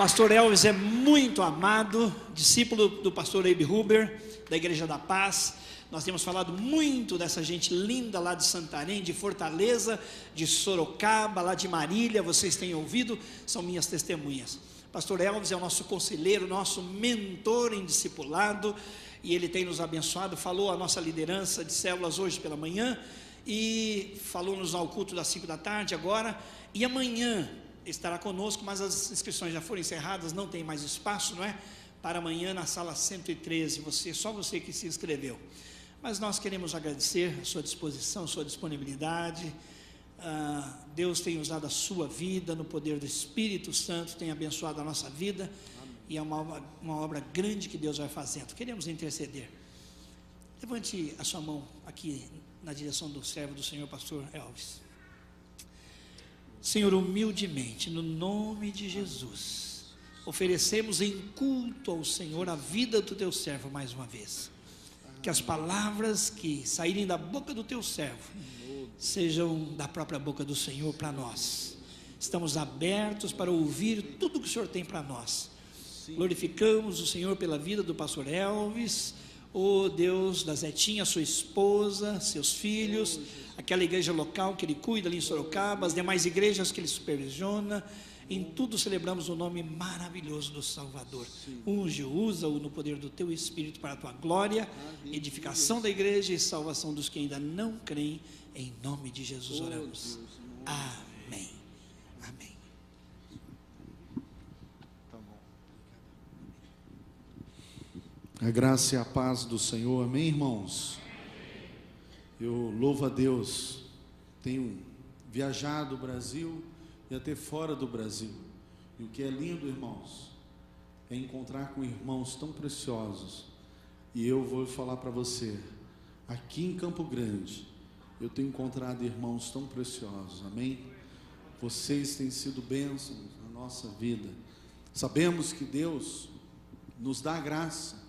Pastor Elvis é muito amado, discípulo do pastor Abe Huber, da Igreja da Paz. Nós temos falado muito dessa gente linda lá de Santarém, de Fortaleza, de Sorocaba, lá de Marília. Vocês têm ouvido, são minhas testemunhas. Pastor Elvis é o nosso conselheiro, nosso mentor em discipulado, e ele tem nos abençoado. Falou a nossa liderança de células hoje pela manhã, e falou-nos ao culto das 5 da tarde agora, e amanhã estará conosco, mas as inscrições já foram encerradas, não tem mais espaço, não é? Para amanhã na sala 113, só você que se inscreveu. Mas nós queremos agradecer a sua disposição, a sua disponibilidade. Deus tem usado a sua vida no poder do Espírito Santo, tem abençoado a nossa vida. Amém. E é uma obra grande que Deus vai fazendo. Queremos interceder. Levante a sua mão aqui na direção do servo do Senhor, pastor Elvis. Senhor, humildemente, no nome de Jesus, oferecemos em culto ao Senhor a vida do teu servo mais uma vez. Que as palavras que saírem da boca do teu servo sejam da própria boca do Senhor para nós. Estamos abertos para ouvir tudo que o Senhor tem para nós. Glorificamos o Senhor pela vida do pastor Elvis, oh Deus, da Zetinha, sua esposa, seus filhos, aquela igreja local que ele cuida ali em Sorocaba, as demais igrejas que ele supervisiona. Em tudo celebramos o nome maravilhoso do Salvador. Unge, usa-o no poder do teu Espírito para a tua glória, edificação da igreja e salvação dos que ainda não creem. Em nome de Jesus oramos. Amém. Amém. A graça e a paz do Senhor, amém, irmãos? Eu louvo a Deus, tenho viajado o Brasil e até fora do Brasil, e o que é lindo, irmãos, é encontrar com irmãos tão preciosos. E eu vou falar para você, aqui em Campo Grande, eu tenho encontrado irmãos tão preciosos, amém? Vocês têm sido bênçãos na nossa vida. Sabemos que Deus nos dá graça,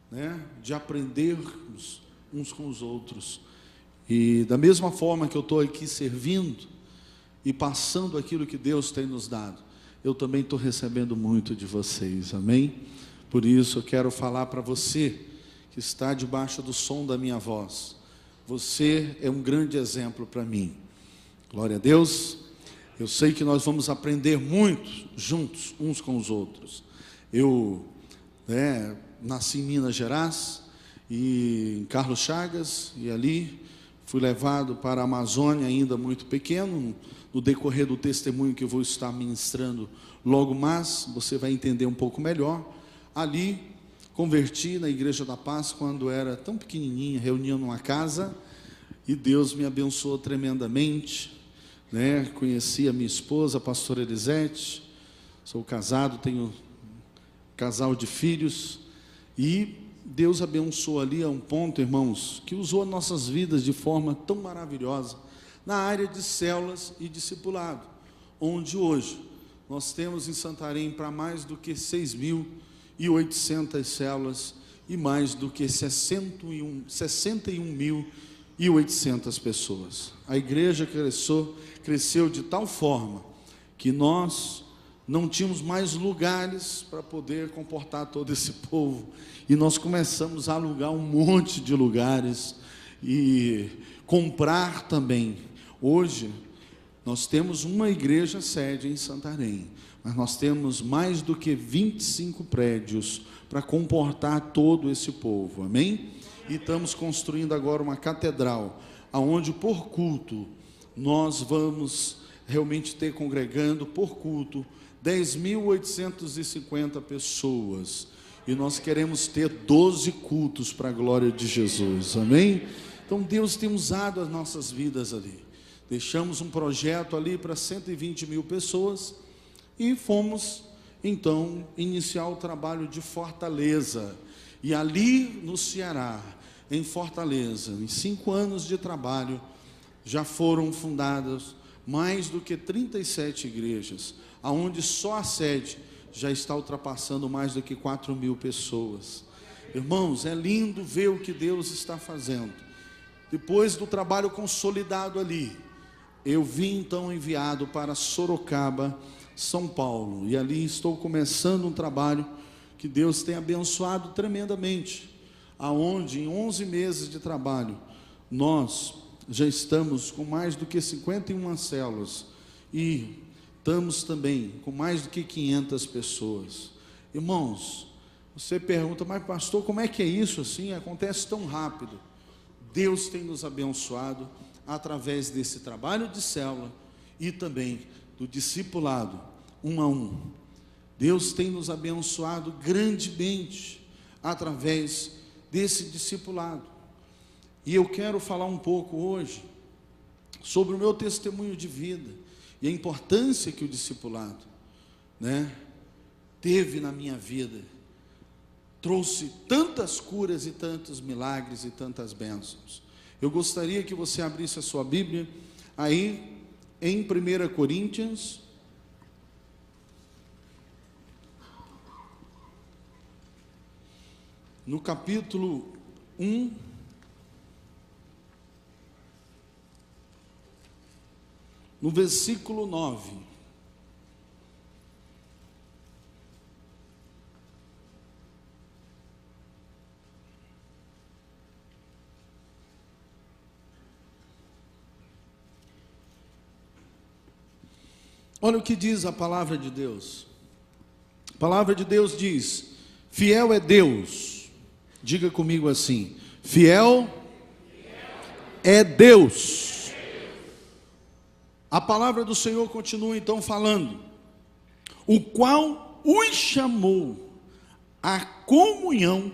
né, de aprendermos uns com os outros, e da mesma forma que eu estou aqui servindo e passando aquilo que Deus tem nos dado, eu também estou recebendo muito de vocês, amém? Por isso eu quero falar para você que está debaixo do som da minha voz, você é um grande exemplo para mim. Glória a Deus. Eu sei que nós vamos aprender muito juntos uns com os outros. Eu nasci em Minas Gerais, e em Carlos Chagas, e ali fui levado para a Amazônia ainda muito pequeno. No decorrer do testemunho que eu vou estar ministrando logo mais, você vai entender um pouco melhor. Ali converti na Igreja da Paz quando era tão pequenininha, reunia numa casa, e Deus me abençoou tremendamente, né? Conheci a minha esposa, a pastora Elisete, sou casado, tenho um casal de filhos, e Deus abençoou ali a um ponto, irmãos, que usou as nossas vidas de forma tão maravilhosa, na área de células e discipulado, onde hoje nós temos em Santarém para mais do que 6.800 células e mais do que 61.800 pessoas. A igreja cresceu de tal forma que nós não tínhamos mais lugares para poder comportar todo esse povo, e nós começamos a alugar um monte de lugares e comprar também. Hoje nós temos uma igreja sede em Santarém, mas nós temos mais do que 25 prédios para comportar todo esse povo, amém? E estamos construindo agora uma catedral, aonde por culto nós vamos realmente ter congregando por culto 10.850 pessoas, e nós queremos ter 12 cultos para a glória de Jesus, amém? Então Deus tem usado as nossas vidas ali. Deixamos um projeto ali para 120.000 pessoas, e fomos então iniciar o trabalho de Fortaleza, e ali no Ceará, em Fortaleza, em 5 anos de trabalho, já foram fundadas mais do que 37 igrejas, aonde só a sede já está ultrapassando mais do que 4.000 pessoas. Irmãos, é lindo ver o que Deus está fazendo. Depois do trabalho consolidado ali, eu vim então enviado para Sorocaba, São Paulo, e ali estou começando um trabalho que Deus tem abençoado tremendamente, aonde em 11 meses de trabalho, nós já estamos com mais do que 51 células, e estamos também com mais do que 500 pessoas. Irmãos, você pergunta, mas pastor, como é que é isso assim? Acontece tão rápido. Deus tem nos abençoado através desse trabalho de célula e também do discipulado, um a um. Deus tem nos abençoado grandemente através desse discipulado. E eu quero falar um pouco hoje sobre o meu testemunho de vida e a importância que o discipulado, teve na minha vida. Trouxe tantas curas e tantos milagres e tantas bênçãos. Eu gostaria que você abrisse a sua Bíblia aí em 1 Coríntios, no capítulo 1, no versículo 9. Olha o que diz a palavra de Deus. A palavra de Deus diz: fiel é Deus. Diga comigo assim: fiel é Deus. A palavra do Senhor continua então falando: o qual os chamou à comunhão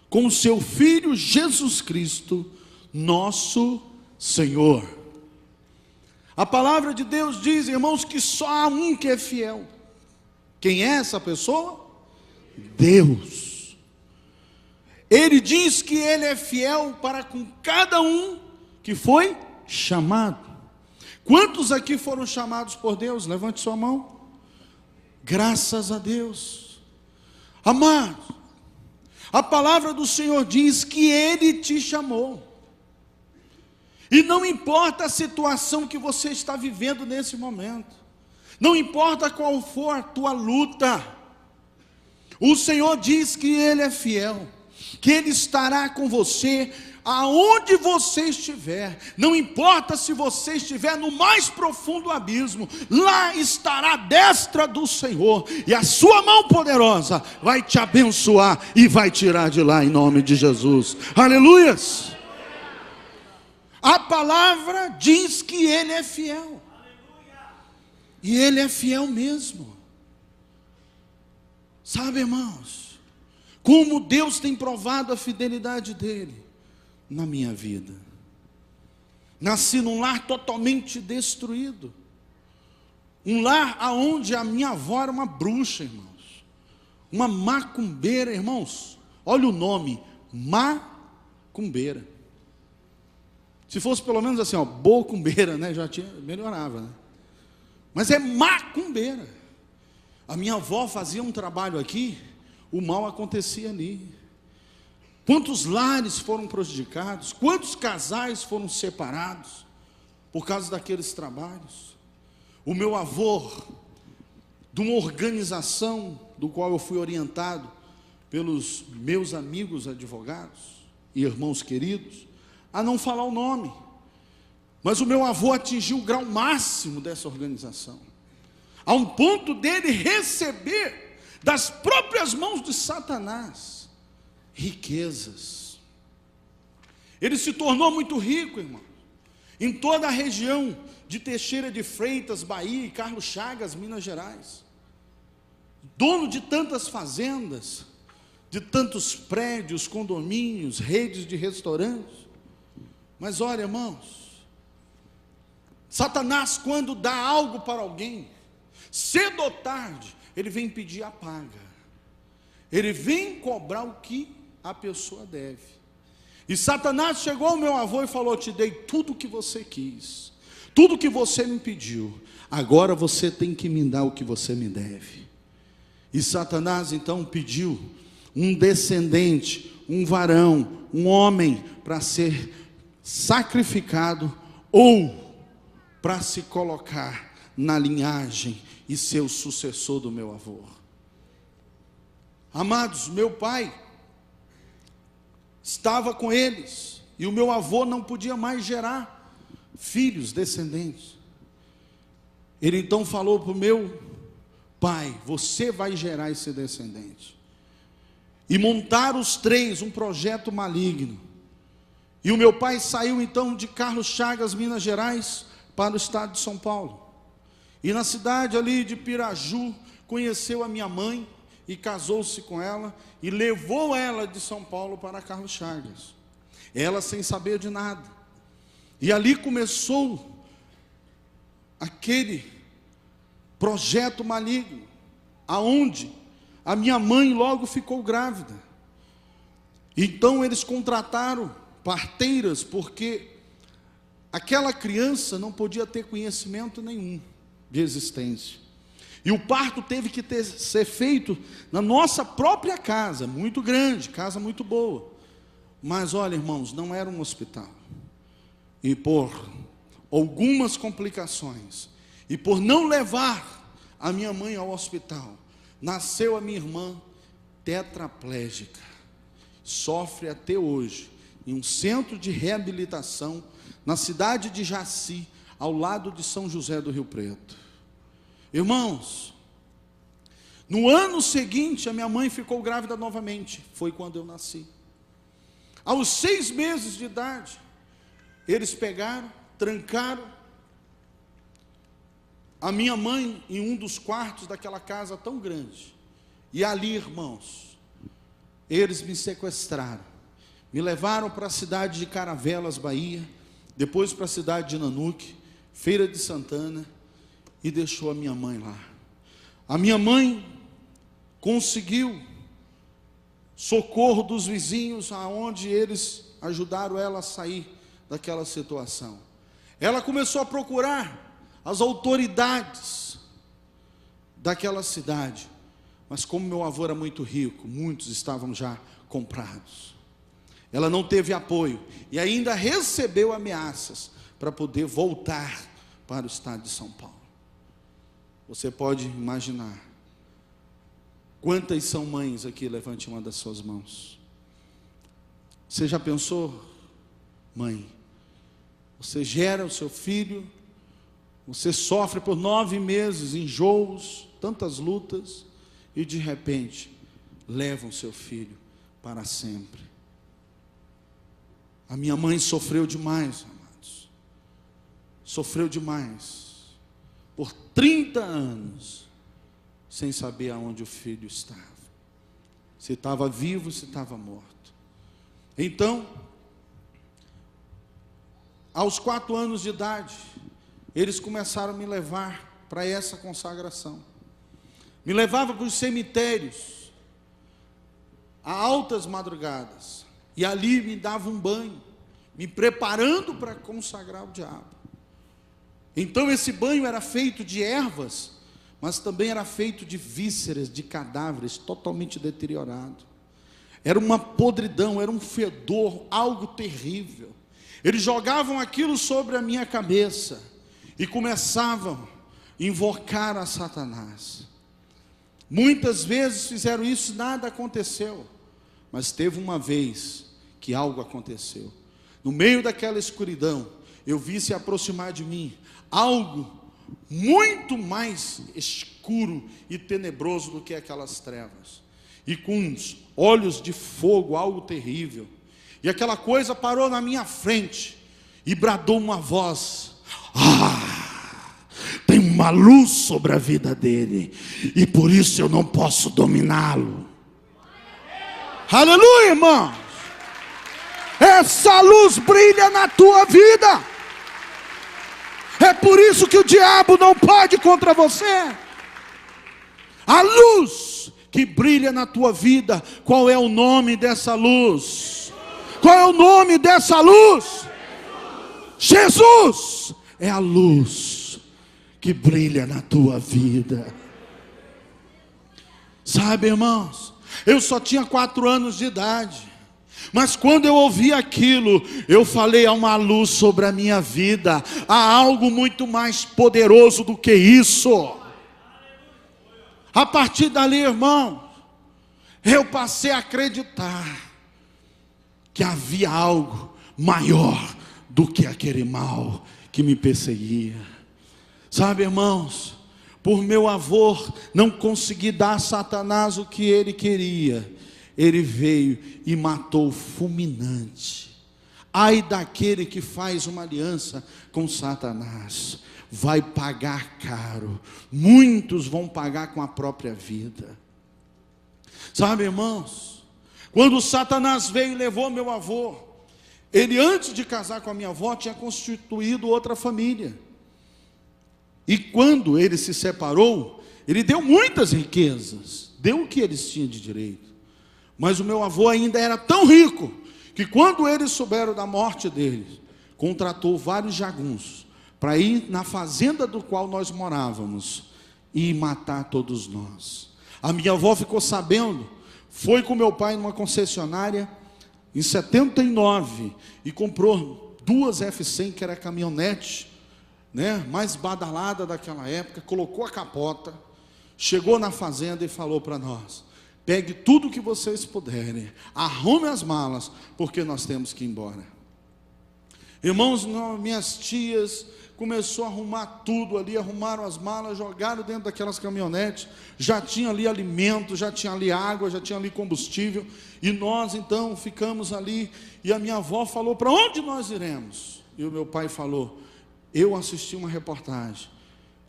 com o seu Filho Jesus Cristo, nosso Senhor. A palavra de Deus diz, irmãos, que só há um que é fiel. Quem é essa pessoa? Deus. Ele diz que Ele é fiel para com cada um que foi chamado. Quantos aqui foram chamados por Deus? Levante sua mão. Graças a Deus. Amados, a palavra do Senhor diz que Ele te chamou. E não importa a situação que você está vivendo nesse momento, não importa qual for a tua luta, o Senhor diz que Ele é fiel, que Ele estará com você aonde você estiver. Não importa se você estiver no mais profundo abismo, lá estará a destra do Senhor, e a sua mão poderosa vai te abençoar e vai tirar de lá em nome de Jesus. Aleluias! A palavra diz que Ele é fiel. E Ele é fiel mesmo. Sabe, irmãos, como Deus tem provado a fidelidade dEle na minha vida. Nasci num lar totalmente destruído. Um lar onde a minha avó era uma bruxa, irmãos. Uma macumbeira, irmãos. Olha o nome, macumbeira. Se fosse pelo menos assim, bocumbeira, já melhorava, Mas é macumbeira. A minha avó fazia um trabalho aqui, o mal acontecia ali. Quantos lares foram prejudicados, quantos casais foram separados por causa daqueles trabalhos. O meu avô, de uma organização do qual eu fui orientado pelos meus amigos advogados e irmãos queridos, a não falar o nome, mas o meu avô atingiu o grau máximo dessa organização, a um ponto dele receber das próprias mãos de Satanás riquezas. Ele se tornou muito rico, irmão, em toda a região de Teixeira de Freitas, Bahia, e Carlos Chagas, Minas Gerais, dono de tantas fazendas, de tantos prédios, condomínios, redes de restaurantes. Mas olha, irmãos, Satanás, quando dá algo para alguém, cedo ou tarde, ele vem pedir a paga. Ele vem cobrar o que a pessoa deve. E Satanás chegou ao meu avô e falou: te dei tudo o que você quis, tudo o que você me pediu, agora você tem que me dar o que você me deve. E Satanás então pediu um descendente, um varão, um homem, para ser sacrificado ou para se colocar na linhagem e ser o sucessor do meu avô. Amados, meu pai estava com eles, e o meu avô não podia mais gerar filhos, descendentes. Ele então falou para o meu pai: você vai gerar esse descendente. E montaram os três um projeto maligno. E o meu pai saiu então de Carlos Chagas, Minas Gerais, para o estado de São Paulo. E na cidade ali de Piraju, conheceu a minha mãe e casou-se com ela, e levou ela de São Paulo para Carlos Chagas, ela sem saber de nada. E ali começou aquele projeto maligno, aonde a minha mãe logo ficou grávida. Então eles contrataram parteiras, porque aquela criança não podia ter conhecimento nenhum de existência. E o parto teve que ser feito na nossa própria casa, muito grande, casa muito boa. Mas olha, irmãos, não era um hospital. E por algumas complicações, e por não levar a minha mãe ao hospital, nasceu a minha irmã tetraplégica. Sofre até hoje em um centro de reabilitação na cidade de Jaci, ao lado de São José do Rio Preto. Irmãos, no ano seguinte a minha mãe ficou grávida novamente. Foi quando eu nasci. Aos 6 meses de idade, eles pegaram, trancaram a minha mãe em um dos quartos daquela casa tão grande. E ali, irmãos, eles me sequestraram, me levaram para a cidade de Caravelas, Bahia, depois para a cidade de Nanuque, Feira de Santana, e deixou a minha mãe lá. A minha mãe conseguiu socorro dos vizinhos, aonde eles ajudaram ela a sair daquela situação. Ela começou a procurar as autoridades daquela cidade, mas como meu avô era muito rico, muitos estavam já comprados. Ela não teve apoio e ainda recebeu ameaças para poder voltar para o estado de São Paulo. Você pode imaginar quantas são mães aqui? Levante uma das suas mãos. Você já pensou, mãe? Você gera o seu filho, você sofre por 9 meses, enjoos, tantas lutas, e de repente levam seu filho para sempre. A minha mãe sofreu demais, amados. Sofreu demais. Por 30 anos, sem saber aonde o filho estava. Se estava vivo, se estava morto. Então, aos 4 anos de idade, eles começaram a me levar para essa consagração. Me levavam para os cemitérios, a altas madrugadas, e ali me davam um banho, me preparando para consagrar o diabo. Então esse banho era feito de ervas, mas também era feito de vísceras, de cadáveres totalmente deteriorados. Era uma podridão, era um fedor, algo terrível. Eles jogavam aquilo sobre a minha cabeça e começavam a invocar a Satanás. Muitas vezes fizeram isso, nada aconteceu. Mas teve uma vez que algo aconteceu. No meio daquela escuridão, eu vi se aproximar de mim algo muito mais escuro e tenebroso do que aquelas trevas, e com uns olhos de fogo, algo terrível. E aquela coisa parou na minha frente e bradou uma voz: tem uma luz sobre a vida dele, e por isso eu não posso dominá-lo. Aleluia, irmãos. Essa luz brilha na tua vida. É por isso que o diabo não pode contra você. A luz que brilha na tua vida, qual é o nome dessa luz? Qual é o nome dessa luz? Jesus é a luz que brilha na tua vida. Sabe, irmãos, eu só tinha 4 anos de idade. Mas quando eu ouvi aquilo, eu falei: há uma luz sobre a minha vida, há algo muito mais poderoso do que isso. A partir dali, irmão, eu passei a acreditar que havia algo maior do que aquele mal que me perseguia. Sabe, irmãos, por meu avô não conseguir dar a Satanás o que ele queria, ele veio e matou fulminante. Ai daquele que faz uma aliança com Satanás, vai pagar caro. Muitos vão pagar com a própria vida. Sabe, irmãos, quando Satanás veio e levou meu avô, ele, antes de casar com a minha avó, tinha constituído outra família. E quando ele se separou, ele deu muitas riquezas, deu o que eles tinham de direito. Mas o meu avô ainda era tão rico, que quando eles souberam da morte deles, contratou vários jagunços, para ir na fazenda do qual nós morávamos, e matar todos nós. A minha avó ficou sabendo, foi com meu pai numa concessionária, em 79, e comprou 2 F100, que era caminhonete, mais badalada daquela época, colocou a capota, chegou na fazenda e falou para nós: pegue tudo que vocês puderem, arrume as malas, porque nós temos que ir embora. Irmãos, minhas tias começou a arrumar tudo ali, arrumaram as malas, jogaram dentro daquelas caminhonetes, já tinha ali alimento, já tinha ali água, já tinha ali combustível, e nós então ficamos ali, e a minha avó falou: para onde nós iremos? E o meu pai falou: eu assisti uma reportagem,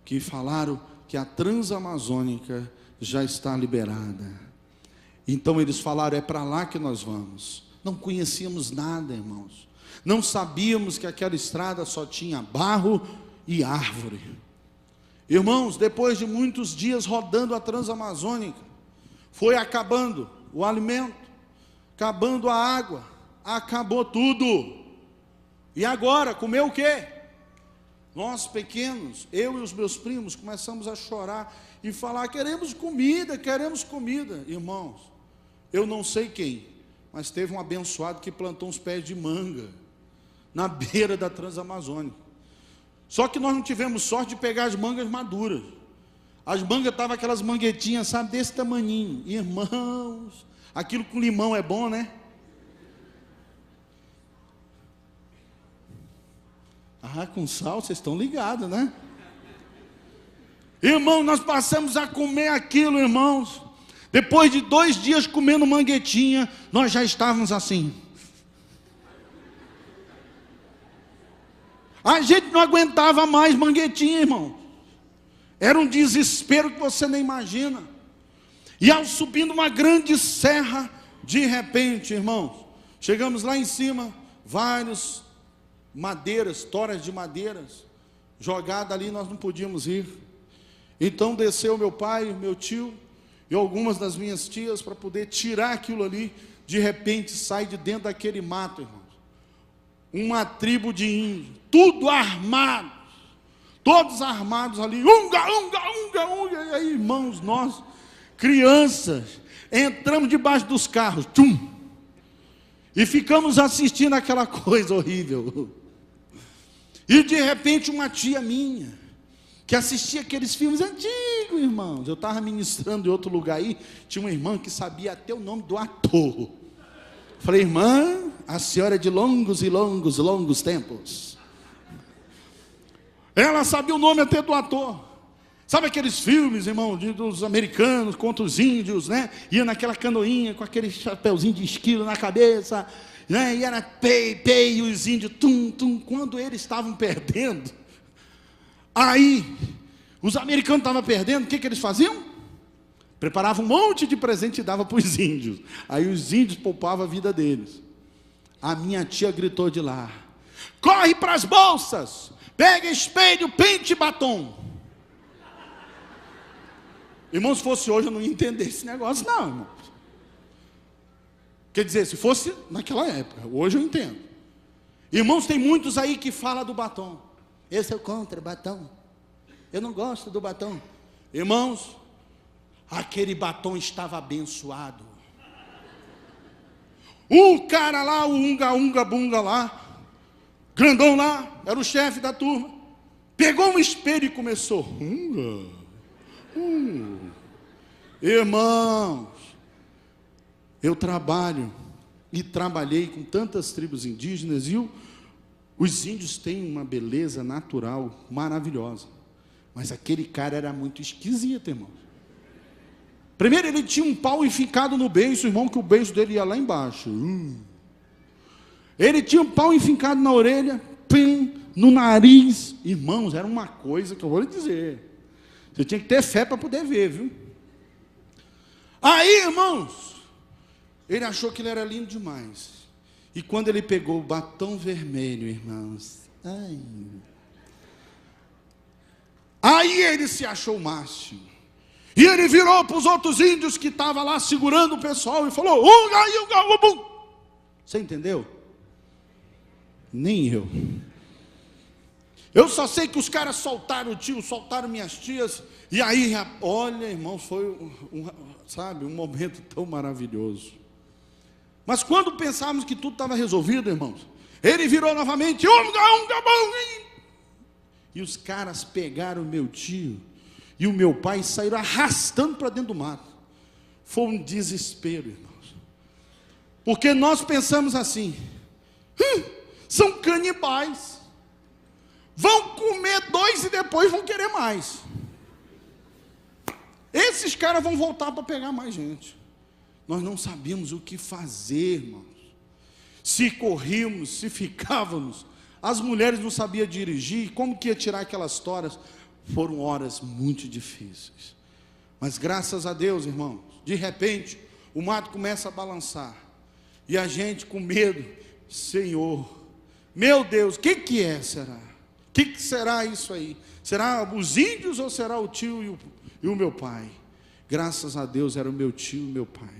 que falaram que a Transamazônica já está liberada. Então eles falaram: é para lá que nós vamos. Não conhecíamos nada, irmãos. Não sabíamos que aquela estrada só tinha barro e árvore. Irmãos, depois de muitos dias rodando a Transamazônica, foi acabando o alimento, acabando a água, acabou tudo. E agora, comer o quê? Nós pequenos, eu e os meus primos, começamos a chorar e falar: queremos comida, queremos comida. Irmãos, eu não sei quem, mas teve um abençoado que plantou uns pés de manga na beira da Transamazônica. Só que nós não tivemos sorte de pegar as mangas maduras. As mangas estavam aquelas manguetinhas, sabe, desse tamaninho. Irmãos, aquilo com limão é bom, né? Ah, com sal, vocês estão ligados, né? Irmão, nós passamos a comer aquilo, irmãos. Depois de 2 dias comendo manguetinha, nós já estávamos assim. A gente não aguentava mais manguetinha, irmão. Era um desespero que você nem imagina. E ao subindo uma grande serra, de repente, irmãos, chegamos lá em cima, vários madeiras, toras de madeiras, jogada ali, nós não podíamos ir. Então desceu meu pai, meu tio e algumas das minhas tias para poder tirar aquilo ali. De repente sai de dentro daquele mato, irmãos, uma tribo de índios, tudo armado, todos armados ali, unga, unga, unga, unga. E aí, irmãos, nós, crianças, entramos debaixo dos carros, tchum, e ficamos assistindo aquela coisa horrível. E de repente uma tia minha, que assistia aqueles filmes antigos, irmãos, eu estava ministrando em outro lugar aí, tinha uma irmã que sabia até o nome do ator. Falei: irmã, a senhora é de longos e longos, longos tempos. Ela sabia o nome até do ator. Sabe aqueles filmes, irmão, dos americanos contra os índios, né? Ia naquela canoinha com aquele chapeuzinho de esquilo na cabeça, né? E era pei, e os índios, tum, tum. Quando eles estavam perdendo, aí, os americanos estavam perdendo, o que eles faziam? Preparavam um monte de presente e davam para os índios. Aí os índios poupavam a vida deles. A minha tia gritou de lá: corre para as bolsas, pega espelho, pente e batom. Irmão, se fosse hoje eu não ia entender esse negócio não, irmão. Quer dizer, se fosse naquela época, hoje eu entendo. Irmãos, tem muitos aí que falam do batom. Eu sou contra batom, eu não gosto do batom. Irmãos, aquele batom estava abençoado. O cara lá, o unga lá, grandão lá, era o chefe da turma, pegou um espelho e começou. Irmãos, eu trabalho e trabalhei com tantas tribos indígenas e os índios têm uma beleza natural maravilhosa, mas aquele cara era muito esquisito, irmão. Primeiro ele tinha um pau enfincado no beiço, irmão, que o beiço dele ia lá embaixo. Ele tinha um pau enfincado na orelha, no nariz. Irmãos, era uma coisa que eu vou lhe dizer. Você tinha que ter fé para poder ver, viu? Aí, irmãos, ele achou que ele era lindo demais. E quando ele pegou o batom vermelho, irmãos, aí ele se achou o máximo. E ele virou para os outros índios que estavam lá segurando o pessoal e falou: Você entendeu? Nem eu. Eu só sei que os caras soltaram o tio, soltaram minhas tias. E aí, olha, irmãos, foi um momento tão maravilhoso. Mas quando pensávamos que tudo estava resolvido, irmãos, ele virou novamente, e os caras pegaram o meu tio e o meu pai e saíram arrastando para dentro do mato. Foi um desespero, irmãos, porque nós pensamos assim: são canibais, vão comer 2 e depois vão querer mais. Esses caras vão voltar para pegar mais gente. Nós não sabíamos o que fazer, irmãos. Se corríamos, se ficávamos. As mulheres não sabiam dirigir. Como que ia tirar aquelas toras? Foram horas muito difíceis. Mas graças a Deus, irmãos, de repente, o mato começa a balançar. E a gente com medo, Senhor, meu Deus, o que será? O que será isso aí? Será os índios ou será o tio e o meu pai? Graças a Deus era o meu tio e o meu pai,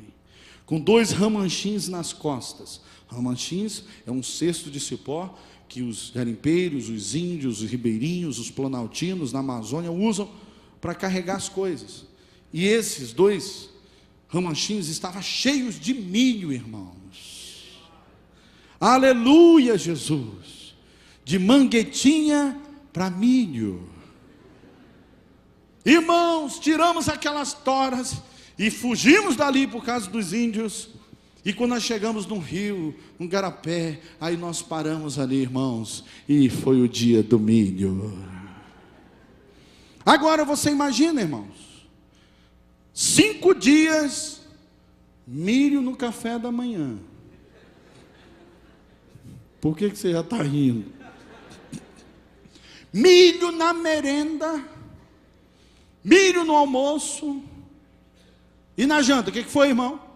com 2 ramanchins nas costas. Ramanchins é um cesto de cipó que os garimpeiros, os índios, os ribeirinhos, os planaltinos na Amazônia usam para carregar as coisas. E esses 2 ramanchins estavam cheios de milho, irmãos. Aleluia, Jesus! De manguetinha para milho. Irmãos, tiramos aquelas toras e fugimos dali por causa dos índios. E quando nós chegamos num rio, num garapé, aí nós paramos ali, irmãos, e foi o dia do milho. Agora você imagina, irmãos, 5 dias, milho no café da manhã. Por que você já está rindo? Milho na merenda, milho no almoço. E na janta, o que foi, irmão?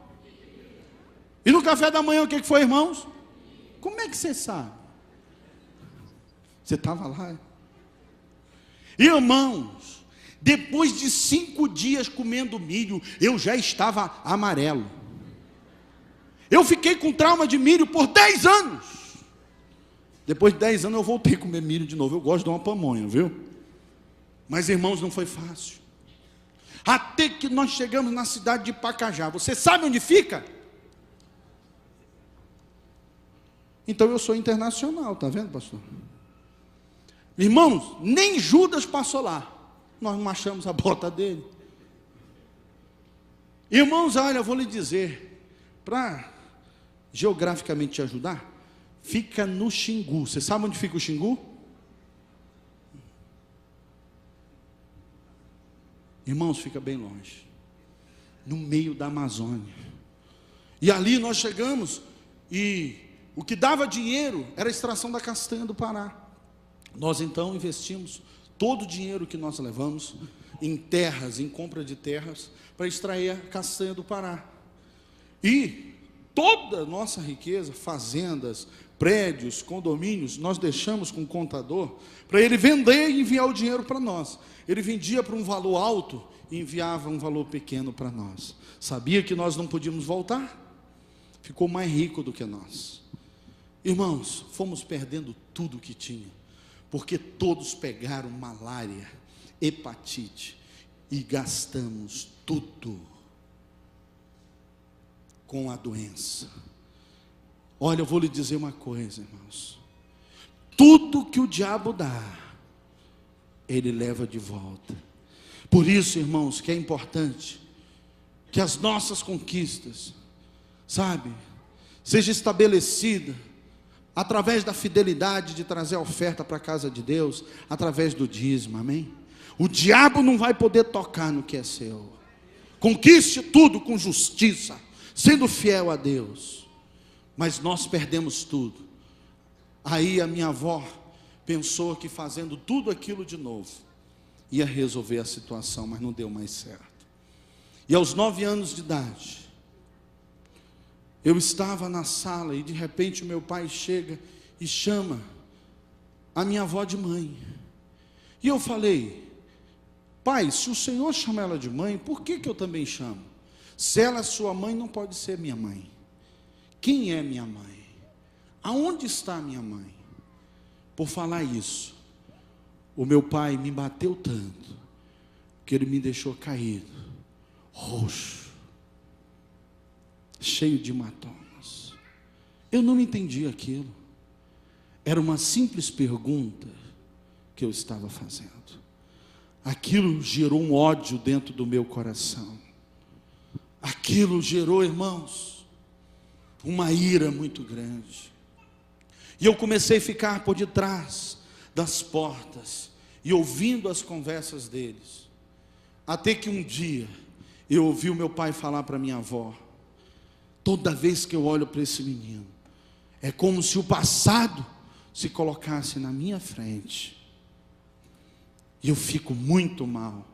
E no café da manhã, o que foi, irmãos? Como é que você sabe? Você estava lá? Irmãos, depois de 5 dias comendo milho, eu já estava amarelo. Eu fiquei com trauma de milho por 10 anos. Depois de 10 anos eu voltei a comer milho de novo. Eu gosto de uma pamonha, viu? Mas, irmãos, não foi fácil. Até que nós chegamos na cidade de Pacajá. Você sabe onde fica? Então eu sou internacional, tá vendo, pastor? Irmãos, nem Judas passou lá. Nós não achamos a bota dele. Irmãos, olha, eu vou lhe dizer, para geograficamente te ajudar, fica no Xingu. Você sabe onde fica o Xingu? Irmãos, fica bem longe, no meio da Amazônia. E ali nós chegamos, e o que dava dinheiro era a extração da castanha do Pará. Nós então investimos todo o dinheiro que nós levamos em terras, em compra de terras, para extrair a castanha do Pará. E toda a nossa riqueza, fazendas, prédios, condomínios, nós deixamos com o contador, para ele vender e enviar o dinheiro para nós. Ele vendia por um valor alto e enviava um valor pequeno para nós. Sabia que nós não podíamos voltar? Ficou mais rico do que nós. Irmãos, fomos perdendo tudo que tinha, porque todos pegaram malária, hepatite, e gastamos tudo com a doença. Olha, eu vou lhe dizer uma coisa, irmãos. Tudo que o diabo dá, ele leva de volta. Por isso, irmãos, que é importante que as nossas conquistas, sabe, seja estabelecida através da fidelidade de trazer a oferta para a casa de Deus, através do dízimo, amém? O diabo não vai poder tocar no que é seu. Conquiste tudo com justiça, sendo fiel a Deus. Mas nós perdemos tudo. Aí a minha avó pensou que fazendo tudo aquilo de novo ia resolver a situação, mas não deu mais certo. E aos 9 anos de idade, eu estava na sala e de repente o meu pai chega e chama a minha avó de mãe. E eu falei: pai, se o Senhor chama ela de mãe, por que eu também chamo? Se ela é sua mãe, não pode ser minha mãe. Quem é minha mãe? Aonde está minha mãe? Por falar isso, o meu pai me bateu tanto, que ele me deixou caído, roxo, cheio de hematomas. Eu não entendi aquilo. Era uma simples pergunta que eu estava fazendo. Aquilo gerou um ódio dentro do meu coração. Aquilo gerou, irmãos, uma ira muito grande. E eu comecei a ficar por detrás das portas e ouvindo as conversas deles. Até que um dia eu ouvi o meu pai falar para minha avó: toda vez que eu olho para esse menino, é como se o passado se colocasse na minha frente. E eu fico muito mal.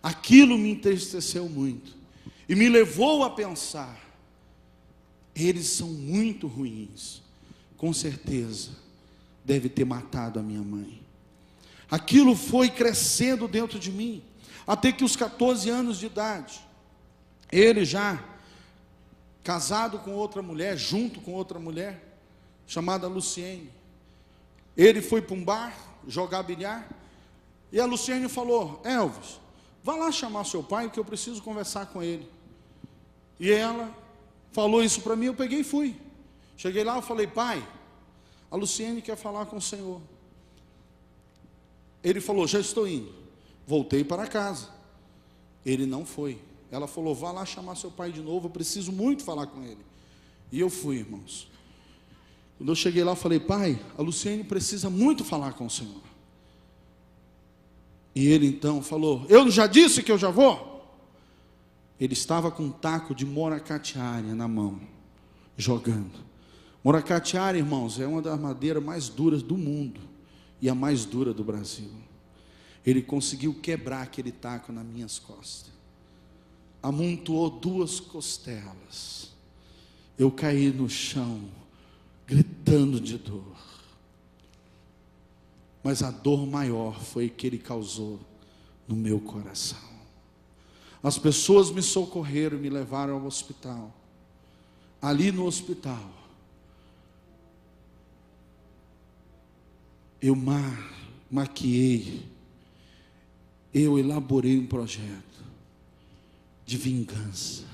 Aquilo me entristeceu muito e me levou a pensar: eles são muito ruins. Com certeza deve ter matado a minha mãe. Aquilo foi crescendo dentro de mim, até que os 14 anos de idade, ele já casado com outra mulher, junto com outra mulher, chamada Luciene. Ele foi para um bar, jogar bilhar, e a Luciene falou: Elvis, vá lá chamar seu pai, que eu preciso conversar com ele. E ela falou isso para mim, eu peguei e fui. Cheguei lá, eu falei: pai, a Luciene quer falar com o senhor. Ele falou: já estou indo. Voltei para casa. Ele não foi. Ela falou: vá lá chamar seu pai de novo, eu preciso muito falar com ele. E eu fui, irmãos. Quando eu cheguei lá, eu falei: pai, a Luciene precisa muito falar com o senhor. E ele então falou: eu já disse que eu já vou. Ele estava com um taco de moracatiária na mão, jogando. Moracatiária, irmãos, é uma das madeiras mais duras do mundo e a mais dura do Brasil. Ele conseguiu quebrar aquele taco nas minhas costas. Amontoou 2 costelas. Eu caí no chão, gritando de dor. Mas a dor maior foi que ele causou no meu coração. As pessoas me socorreram e me levaram ao hospital. Ali no hospital, eu maquiei, eu elaborei um projeto de vingança.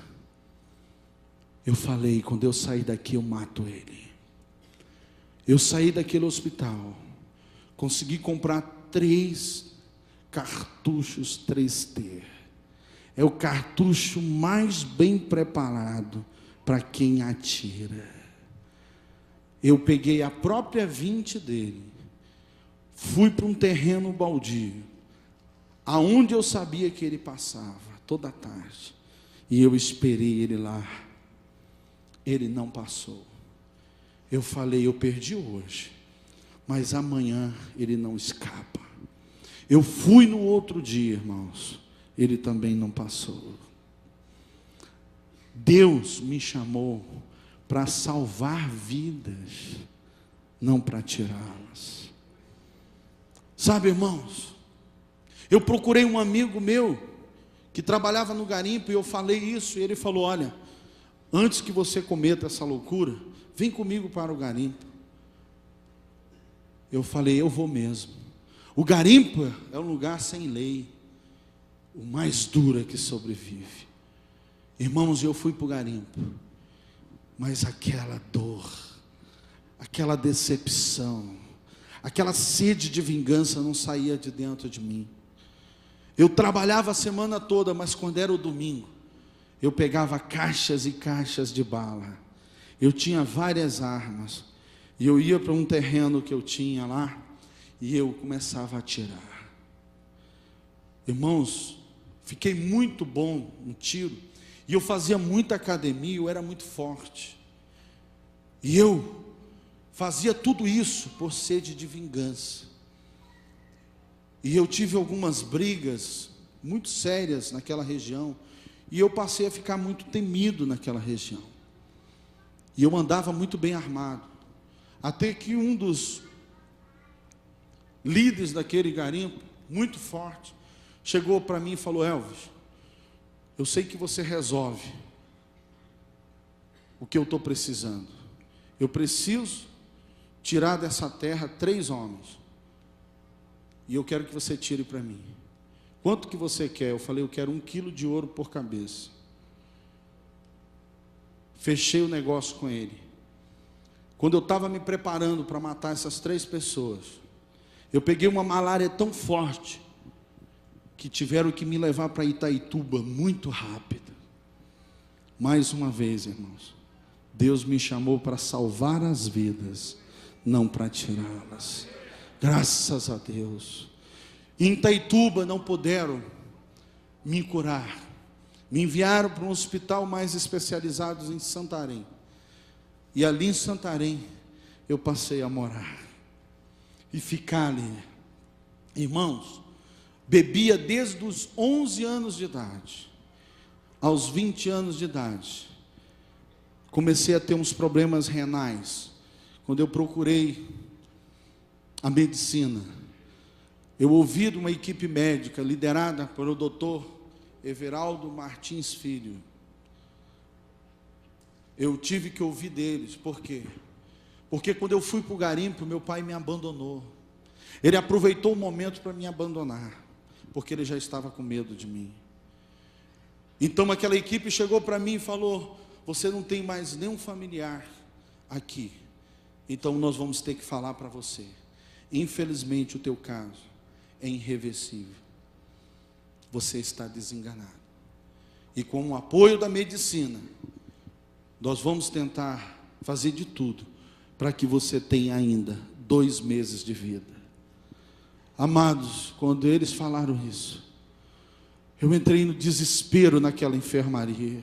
Eu falei: quando eu sair daqui eu mato ele. Eu saí daquele hospital, consegui comprar 3 cartuchos 3T. É o cartucho mais bem preparado para quem atira. Eu peguei a própria 20 dele, fui para um terreno baldio, aonde eu sabia que ele passava toda tarde, e eu esperei ele lá. Ele não passou. Eu falei: eu perdi hoje, mas amanhã ele não escapa. Eu fui no outro dia, irmãos, ele também não passou. Deus me chamou para salvar vidas, não para tirá-las. Sabe, irmãos, eu procurei um amigo meu que trabalhava no garimpo, e eu falei isso, e ele falou: olha, antes que você cometa essa loucura, vem comigo para o garimpo. Eu falei: eu vou mesmo. O garimpo é um lugar sem lei, o mais duro é que sobrevive. Irmãos, eu fui para o garimpo, mas aquela dor aquela decepção, aquela sede de vingança não saía de dentro de mim. Eu trabalhava a semana toda, mas quando era o domingo, eu pegava caixas e caixas de bala. Eu tinha várias armas, e eu ia para um terreno que eu tinha lá, e eu começava a atirar. Irmãos, fiquei muito bom no tiro, e eu fazia muita academia, eu era muito forte. E eu fazia tudo isso por sede de vingança. E eu tive algumas brigas muito sérias naquela região, e eu passei a ficar muito temido naquela região. E eu andava muito bem armado, até que um dos líderes daquele garimpo, muito forte, chegou para mim e falou: Elvis, eu sei que você resolve o que eu estou precisando. Eu preciso tirar dessa terra 3 homens, e eu quero que você tire para mim. Quanto que você quer? Eu falei: eu quero 1 quilo de ouro por cabeça. Fechei o negócio com ele. Quando eu estava me preparando para matar essas 3 pessoas, eu peguei uma malária tão forte que tiveram que me levar para Itaituba muito rápido. Mais uma vez, irmãos, Deus me chamou para salvar as vidas, não para tirá-las. Graças a Deus. Em Itaituba não puderam me curar. Me enviaram para um hospital mais especializado em Santarém. E ali em Santarém eu passei a morar e ficar ali. Irmãos, bebia desde os 11 anos de idade. Aos 20 anos de idade, comecei a ter uns problemas renais. Quando eu procurei a medicina, eu ouvi de uma equipe médica liderada pelo doutor Everaldo Martins Filho. Eu tive que ouvir deles. Por quê? Porque quando eu fui para o garimpo, meu pai me abandonou. Ele aproveitou o momento para me abandonar, porque ele já estava com medo de mim. Então aquela equipe chegou para mim e falou: você não tem mais nenhum familiar aqui, então nós vamos ter que falar para você. Infelizmente o teu caso é irreversível. Você está desenganado. E com o apoio da medicina, nós vamos tentar fazer de tudo para que você tenha ainda 2 meses de vida. Amados, quando eles falaram isso, eu entrei no desespero naquela enfermaria.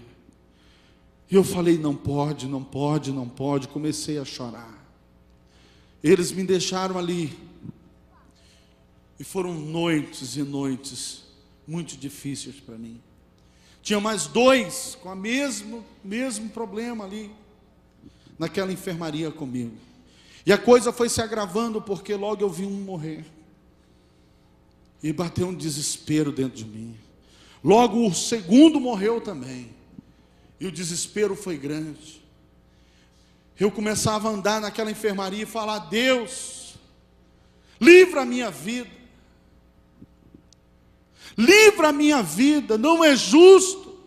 E eu falei: não pode, não pode, não pode. Comecei a chorar. Eles me deixaram ali. E foram noites e noites muito difíceis para mim. Tinha mais 2 com o mesmo problema ali, naquela enfermaria comigo. E a coisa foi se agravando, porque logo eu vi um morrer. E bateu um desespero dentro de mim. Logo o segundo morreu também. E o desespero foi grande. Eu começava a andar naquela enfermaria e falar: Deus, livra a minha vida. Livra a minha vida, não é justo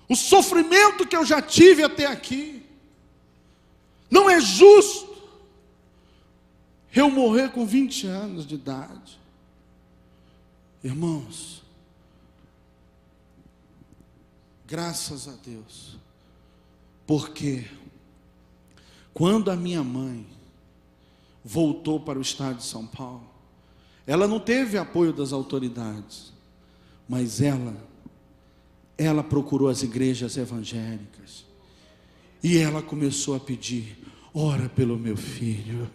o sofrimento que eu já tive até aqui. Não é justo eu morrer com 20 anos de idade. Irmãos, graças a Deus, porque quando a minha mãe voltou para o estado de São Paulo, ela não teve apoio das autoridades, mas ela procurou as igrejas evangélicas, e ela começou a pedir: ora pelo meu filho,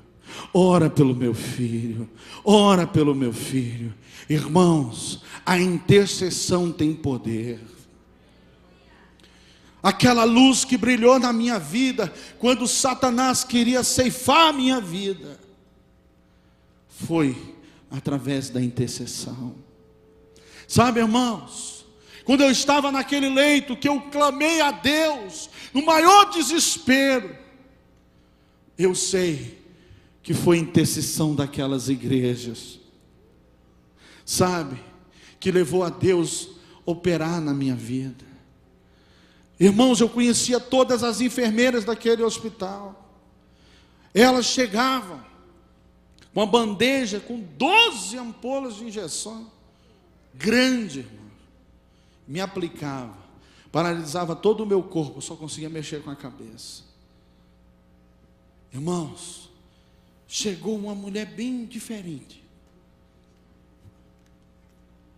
ora pelo meu filho, ora pelo meu filho. Irmãos, a intercessão tem poder. Aquela luz que brilhou na minha vida, quando Satanás queria ceifar a minha vida, foi através da intercessão. Sabe, irmãos, quando eu estava naquele leito, que eu clamei a Deus, no maior desespero, eu sei que foi intercessão daquelas igrejas, sabe, que levou a Deus operar na minha vida. Irmãos, eu conhecia todas as enfermeiras daquele hospital. Elas chegavam com uma bandeja com 12 ampolas de injeção, grande, irmão. Me aplicava, paralisava todo o meu corpo, eu só conseguia mexer com a cabeça. Irmãos, chegou uma mulher bem diferente,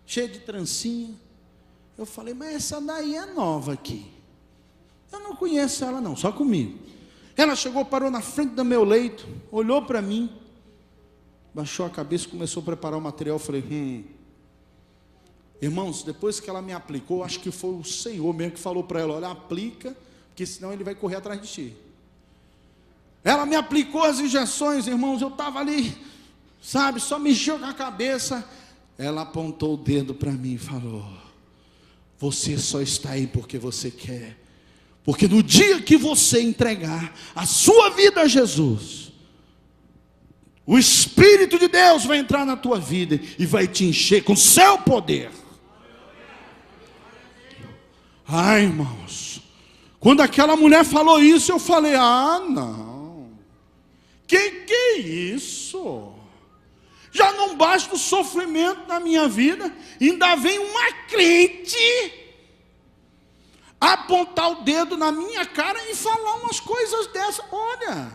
cheia de trancinha. Eu falei, mas essa daí é nova aqui, eu não conheço ela não, só comigo. Ela chegou, parou na frente do meu leito, olhou para mim, baixou a cabeça e começou a preparar o material. Eu falei, irmãos, depois que ela me aplicou, acho que foi o Senhor mesmo que falou para ela, olha, aplica, porque senão ele vai correr atrás de ti. Ela me aplicou as injeções, irmãos, eu estava ali, sabe, só mexeu com a cabeça. Ela apontou o dedo para mim e falou, você só está aí porque você quer, porque no dia que você entregar a sua vida a Jesus, o Espírito de Deus vai entrar na tua vida e vai te encher com seu poder. Ai, irmãos, quando aquela mulher falou isso, eu falei, não, que é isso? Já não basta o sofrimento na minha vida, ainda vem uma crente apontar o dedo na minha cara e falar umas coisas dessas. Olha,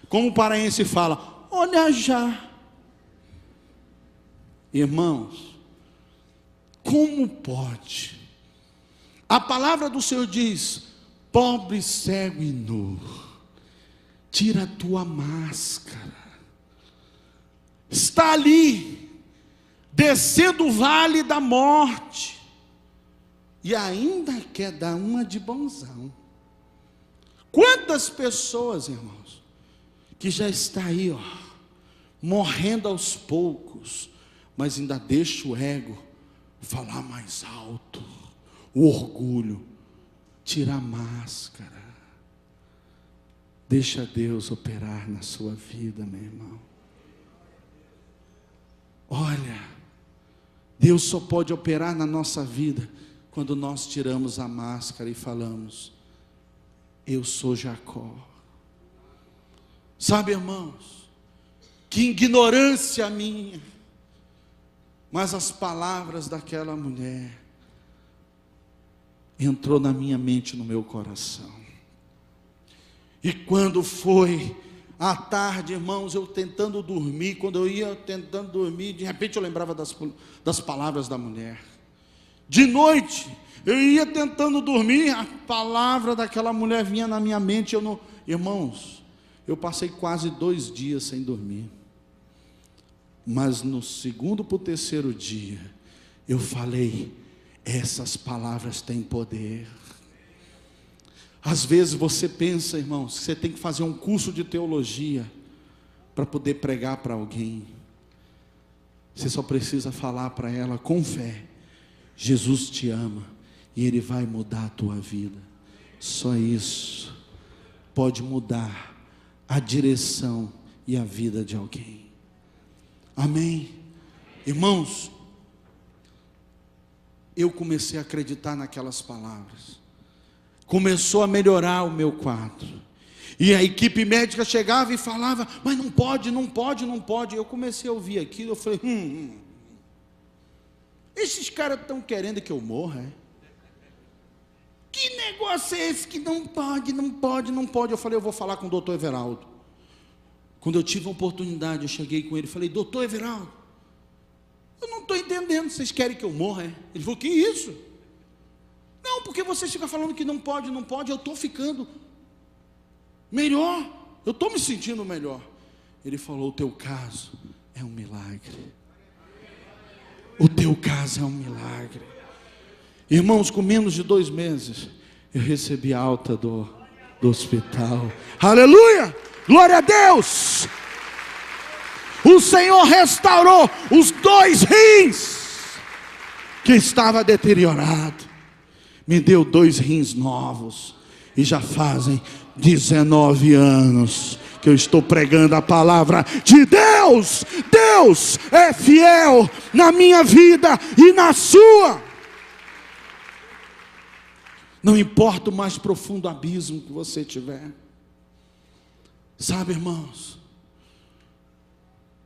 como o paraense fala, olha já. Irmãos, como pode? A palavra do Senhor diz, pobre, cego e nu, tira a tua máscara. Está ali, descendo o vale da morte, e ainda quer dar uma de bonzão. Quantas pessoas, irmãos, que já está aí, morrendo aos poucos, mas ainda deixa o ego falar mais alto, o orgulho, tira a máscara. Deixa Deus operar na sua vida, meu irmão. Olha, Deus só pode operar na nossa vida quando nós tiramos a máscara e falamos, eu sou Jacó. Sabe, irmãos, que ignorância minha, mas as palavras daquela mulher entrou na minha mente, no meu coração. E quando foi à tarde, irmãos, eu tentando dormir, quando eu ia tentando dormir, de repente eu lembrava das palavras da mulher. De noite, eu ia tentando dormir, a palavra daquela mulher vinha na minha mente. Irmãos, eu passei quase 2 dias sem dormir. Mas no segundo para o terceiro dia, eu falei, essas palavras têm poder. Às vezes você pensa, irmãos, que você tem que fazer um curso de teologia para poder pregar para alguém. Você só precisa falar para ela com fé, Jesus te ama e Ele vai mudar a tua vida. Só isso pode mudar a direção e a vida de alguém. Amém? Irmãos, eu comecei a acreditar naquelas palavras. Começou a melhorar o meu quadro. E a equipe médica chegava e falava, mas não pode, não pode, não pode. Eu comecei a ouvir aquilo, eu falei, esses caras estão querendo que eu morra, é? Que negócio é esse que não pode, não pode, não pode? Eu falei, eu vou falar com o doutor Everaldo. Quando eu tive a oportunidade, eu cheguei com ele e falei, doutor Everaldo, eu não estou entendendo, vocês querem que eu morra, é? Ele falou, que isso? Não, porque vocês ficam falando que não pode, não pode, eu estou ficando melhor, eu estou me sentindo melhor. Ele falou, o teu caso é um milagre. O teu caso é um milagre. Irmãos, com menos de 2 meses, eu recebi alta do hospital. Aleluia! Glória a Deus! O Senhor restaurou os 2 rins que estava deteriorado. Me deu 2 rins novos. E já fazem 19 anos que eu estou pregando a palavra de Deus. Deus é fiel na minha vida e na sua. Não importa o mais profundo abismo que você tiver. Sabe, irmãos,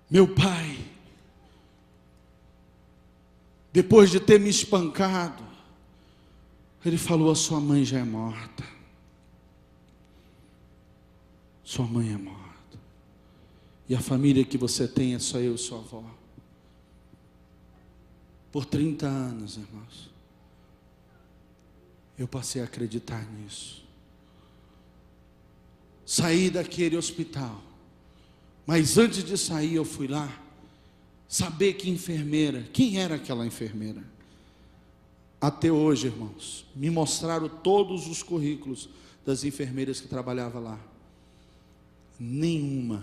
meu pai, depois de ter me espancado, ele falou: a sua mãe já é morta. Sua mãe é morta. E a família que você tem é só eu e sua avó. Por 30 anos, irmãos, eu passei a acreditar nisso. Saí daquele hospital, mas antes de sair eu fui lá saber que enfermeira, quem era aquela enfermeira. Até hoje, irmãos, me mostraram todos os currículos das enfermeiras que trabalhavam lá. Nenhuma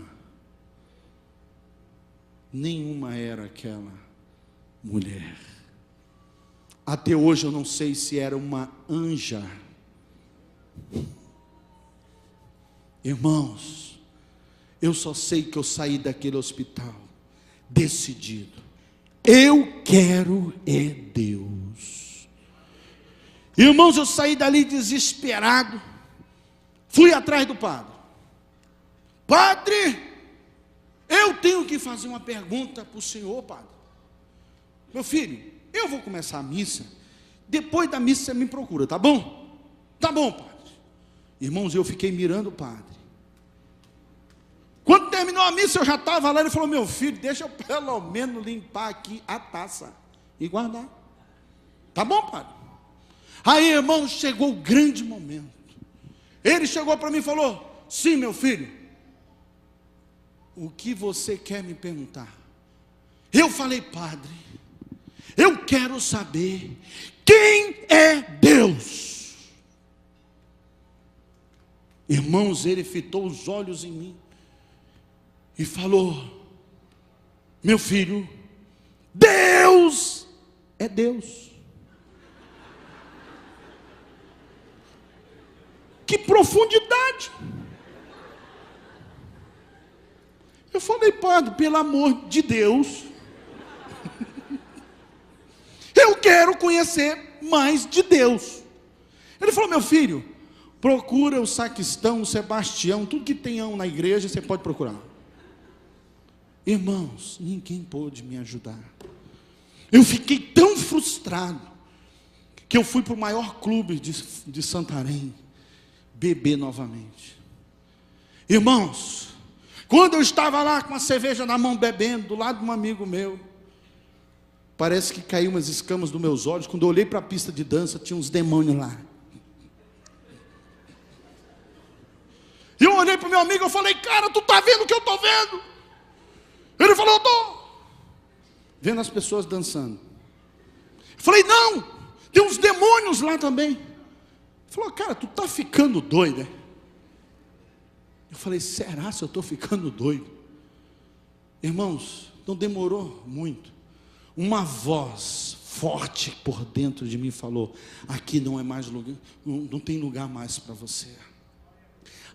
era aquela mulher. Até hoje eu não sei se era uma anja. Irmãos, eu só sei que eu saí daquele hospital decidido: eu quero é Deus. Irmãos, eu saí dali desesperado, fui atrás do padre. Padre, eu tenho que fazer uma pergunta para o senhor, padre. Meu filho, eu vou começar a missa, depois da missa você me procura, tá bom? Tá bom, padre. Irmãos, eu fiquei mirando o padre. Quando terminou a missa, eu já estava lá. Ele falou: meu filho, deixa eu pelo menos limpar aqui a taça e guardar. Tá bom, padre? Aí, irmãos, chegou o grande momento. Ele chegou para mim e falou: sim, meu filho, o que você quer me perguntar? Eu falei: padre, eu quero saber quem é Deus. Irmãos, ele fitou os olhos em mim e falou: meu filho, Deus é Deus. Que profundidade! Eu falei: padre, pelo amor de Deus, eu quero conhecer mais de Deus. Ele falou: meu filho, procura o sacristão, o Sebastião, tudo que tenham na igreja você pode procurar. Irmãos, ninguém pôde me ajudar. Eu fiquei tão frustrado que eu fui para o maior clube de Santarém beber novamente. Irmãos, quando eu estava lá com a cerveja na mão bebendo, do lado de um amigo meu, parece que caiu umas escamas dos meus olhos. Quando eu olhei para a pista de dança, tinha uns demônios lá. E eu olhei para o meu amigo e falei: cara, tu está vendo o que eu estou vendo? Ele falou: eu estou vendo as pessoas dançando. Eu falei: não, tem uns demônios lá também. Ele falou: cara, tu está ficando doido, né? Eu falei: será se eu estou ficando doido? Irmãos, não demorou muito. Uma voz forte por dentro de mim falou: aqui não é mais lugar, não tem lugar mais para você.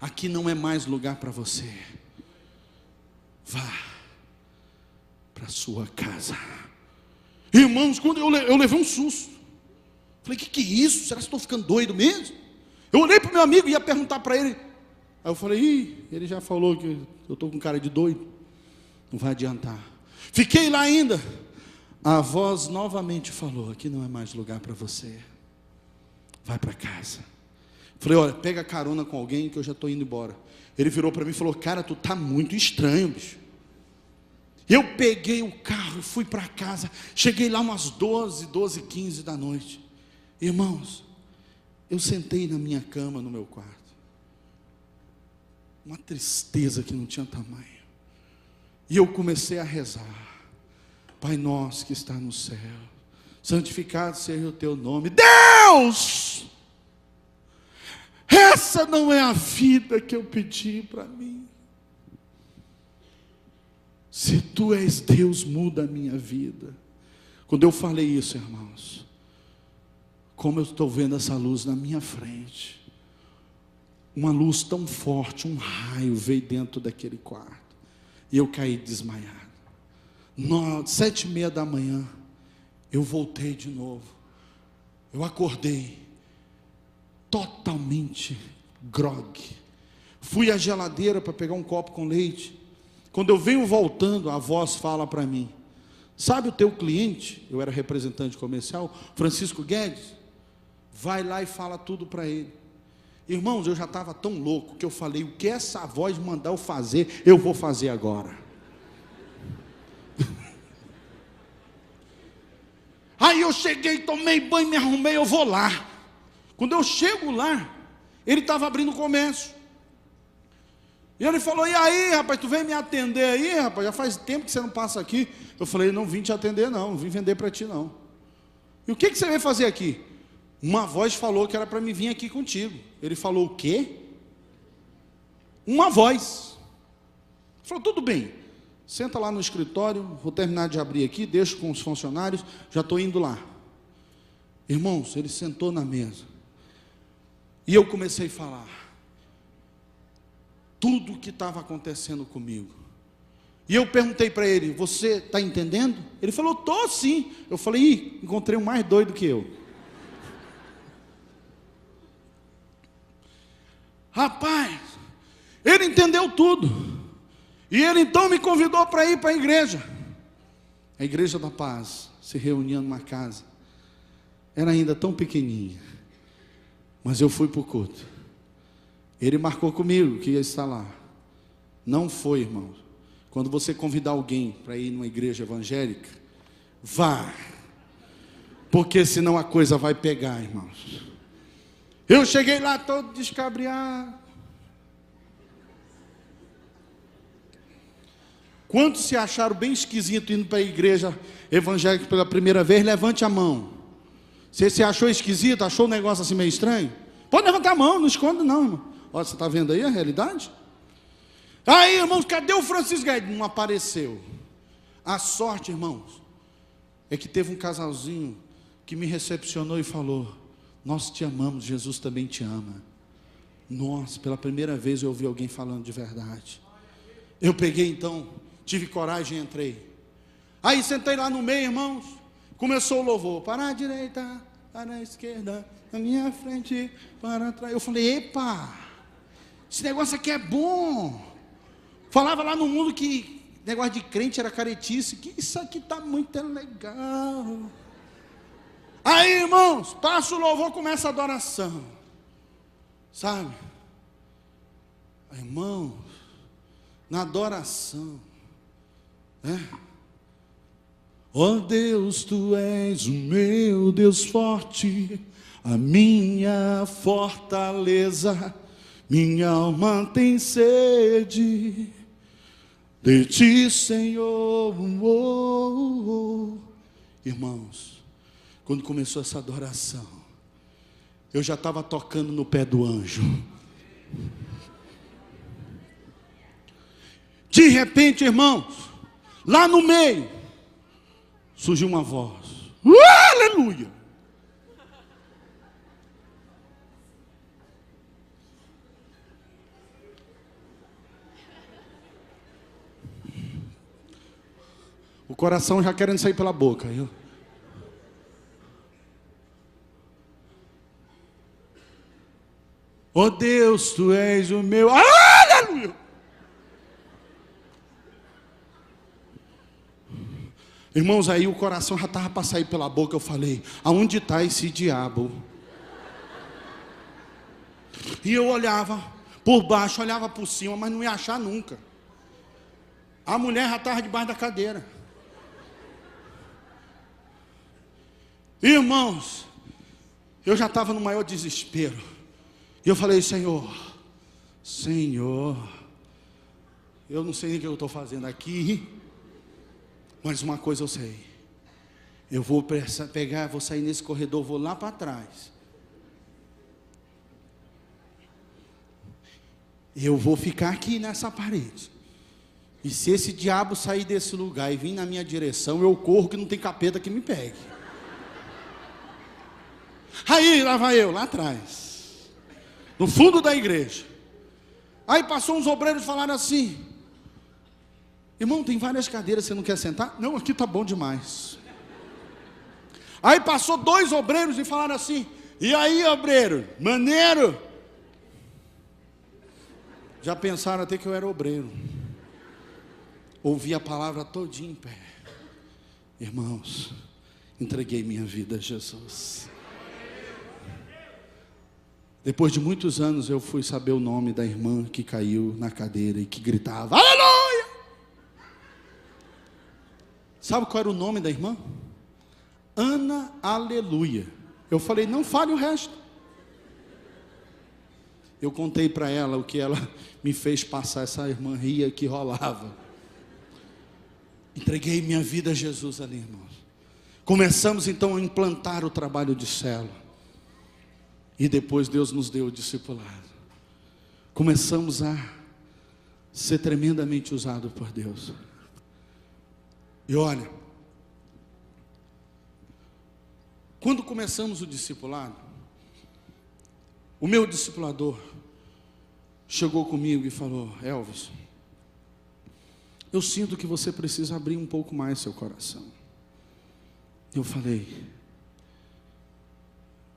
Aqui não é mais lugar para você. Vá para sua casa. Irmãos, quando eu levei um susto. Falei: que é isso? Será que estou ficando doido mesmo? Eu olhei para o meu amigo e ia perguntar para ele. Aí eu falei: ele já falou que eu estou com cara de doido. Não vai adiantar. Fiquei lá ainda. A voz novamente falou: aqui não é mais lugar para você. Vai para casa. Falei: olha, pega carona com alguém que eu já estou indo embora. Ele virou para mim e falou: cara, tu está muito estranho, bicho. Eu peguei o carro e fui para casa. Cheguei lá umas 12h15 da noite. Irmãos, eu sentei na minha cama no meu quarto. Uma tristeza que não tinha tamanho. E eu comecei a rezar: Pai nosso que está no céu, santificado seja o teu nome. Deus, essa não é a vida que eu pedi para mim. Se tu és Deus, muda a minha vida. Quando eu falei isso, irmãos, como eu estou vendo essa luz na minha frente, uma luz tão forte, um raio veio dentro daquele quarto, e eu caí desmaiado. 7h30 da manhã, eu voltei de novo. Eu acordei totalmente grogue, Fui à geladeira para pegar um copo com leite. Quando eu venho voltando, a voz fala para mim: sabe o teu cliente? Eu era representante comercial, Francisco Guedes. Vai lá e fala tudo para ele. Irmãos, eu já estava tão louco que eu falei: o que essa voz mandar eu fazer, eu vou fazer agora. Aí eu cheguei, tomei banho, me arrumei, eu vou lá. Quando eu chego lá, ele estava abrindo o comércio. E ele falou: e aí, rapaz, tu vem me atender aí, rapaz? Já faz tempo que você não passa aqui. Eu falei: não vim te atender não, não vim vender para ti não. E o que você veio fazer aqui? Uma voz falou que era para me vir aqui contigo. Ele falou: o quê? Uma voz. Ele falou: tudo bem, senta lá no escritório, vou terminar de abrir aqui, deixo com os funcionários, já estou indo lá. Irmãos, ele sentou na mesa. E eu comecei a falar tudo o que estava acontecendo comigo. E eu perguntei para ele: você está entendendo? Ele falou: estou sim. Eu falei: ih, encontrei um mais doido que eu. Rapaz, ele entendeu tudo. E ele então me convidou para ir para a igreja. A Igreja da Paz se reunia numa casa. Era ainda tão pequenininha. Mas eu fui para o culto. Ele marcou comigo que ia estar lá. Não foi, irmãos. Quando você convidar alguém para ir numa igreja evangélica, vá. Porque senão a coisa vai pegar, irmãos. Eu cheguei lá todo descabriado. Quantos se acharam bem esquisito indo para a igreja evangélica pela primeira vez? Levante a mão. Você se achou esquisito? Achou um negócio assim meio estranho? Pode levantar a mão, não esconde não, irmão. Olha, você está vendo aí a realidade? Aí, irmãos, cadê o Francisco Guedes? Não apareceu. A sorte, irmãos, é que teve um casalzinho que me recepcionou e falou: nós te amamos, Jesus também te ama. Nossa, pela primeira vez eu ouvi alguém falando de verdade. Eu peguei então, tive coragem e entrei. Aí sentei lá no meio, irmãos. Começou o louvor: para a direita, para a esquerda, na minha frente, para trás. Eu falei: epa, esse negócio aqui é bom. Falava lá no mundo que negócio de crente era caretice, que isso aqui está muito legal. Aí, irmãos, passa o louvor, começa a adoração. Sabe? Aí, irmãos, na adoração, né? Ó Deus, tu és o meu Deus forte, a minha fortaleza, minha alma tem sede de ti, Senhor. Irmãos, quando começou essa adoração, eu já estava tocando no pé do anjo. De repente, irmãos, lá no meio, surgiu uma voz: aleluia! O coração já querendo sair pela boca. Oh Deus, tu és o meu. Aleluia! Irmãos, aí o coração já estava para sair pela boca. Eu falei: aonde está esse diabo? E eu olhava por baixo, olhava por cima, mas não ia achar nunca. A mulher já estava debaixo da cadeira. Irmãos, eu já estava no maior desespero. E eu falei: Senhor, eu não sei nem o que eu estou fazendo aqui, mas uma coisa eu sei: eu vou pegar, vou sair nesse corredor, vou lá para trás. Eu vou ficar aqui nessa parede. E se esse diabo sair desse lugar e vir na minha direção, eu corro, que não tem capeta que me pegue. Aí lá vai eu, lá atrás, no fundo da igreja. Aí passou uns obreiros e falaram assim: irmão, tem várias cadeiras, você não quer sentar? Não, aqui está bom demais. Aí passou 2 obreiros e falaram assim: e aí, obreiro, maneiro? Já pensaram até que eu era obreiro. Ouvi a palavra todinha em pé. Irmãos, entreguei minha vida a Jesus. Depois de muitos anos eu fui saber o nome da irmã que caiu na cadeira e que gritava: aleluia! Sabe qual era o nome da irmã? Ana Aleluia. Eu falei: não fale o resto. Eu contei para ela o que ela me fez passar. Essa irmã ria que rolava. Entreguei minha vida a Jesus ali, irmãos. Começamos então a implantar o trabalho de célula. E depois Deus nos deu o discipulado. Começamos a ser tremendamente usados por Deus. E olha, quando começamos o discipulado, o meu discipulador chegou comigo e falou: Elvis, eu sinto que você precisa abrir um pouco mais seu coração. Eu falei: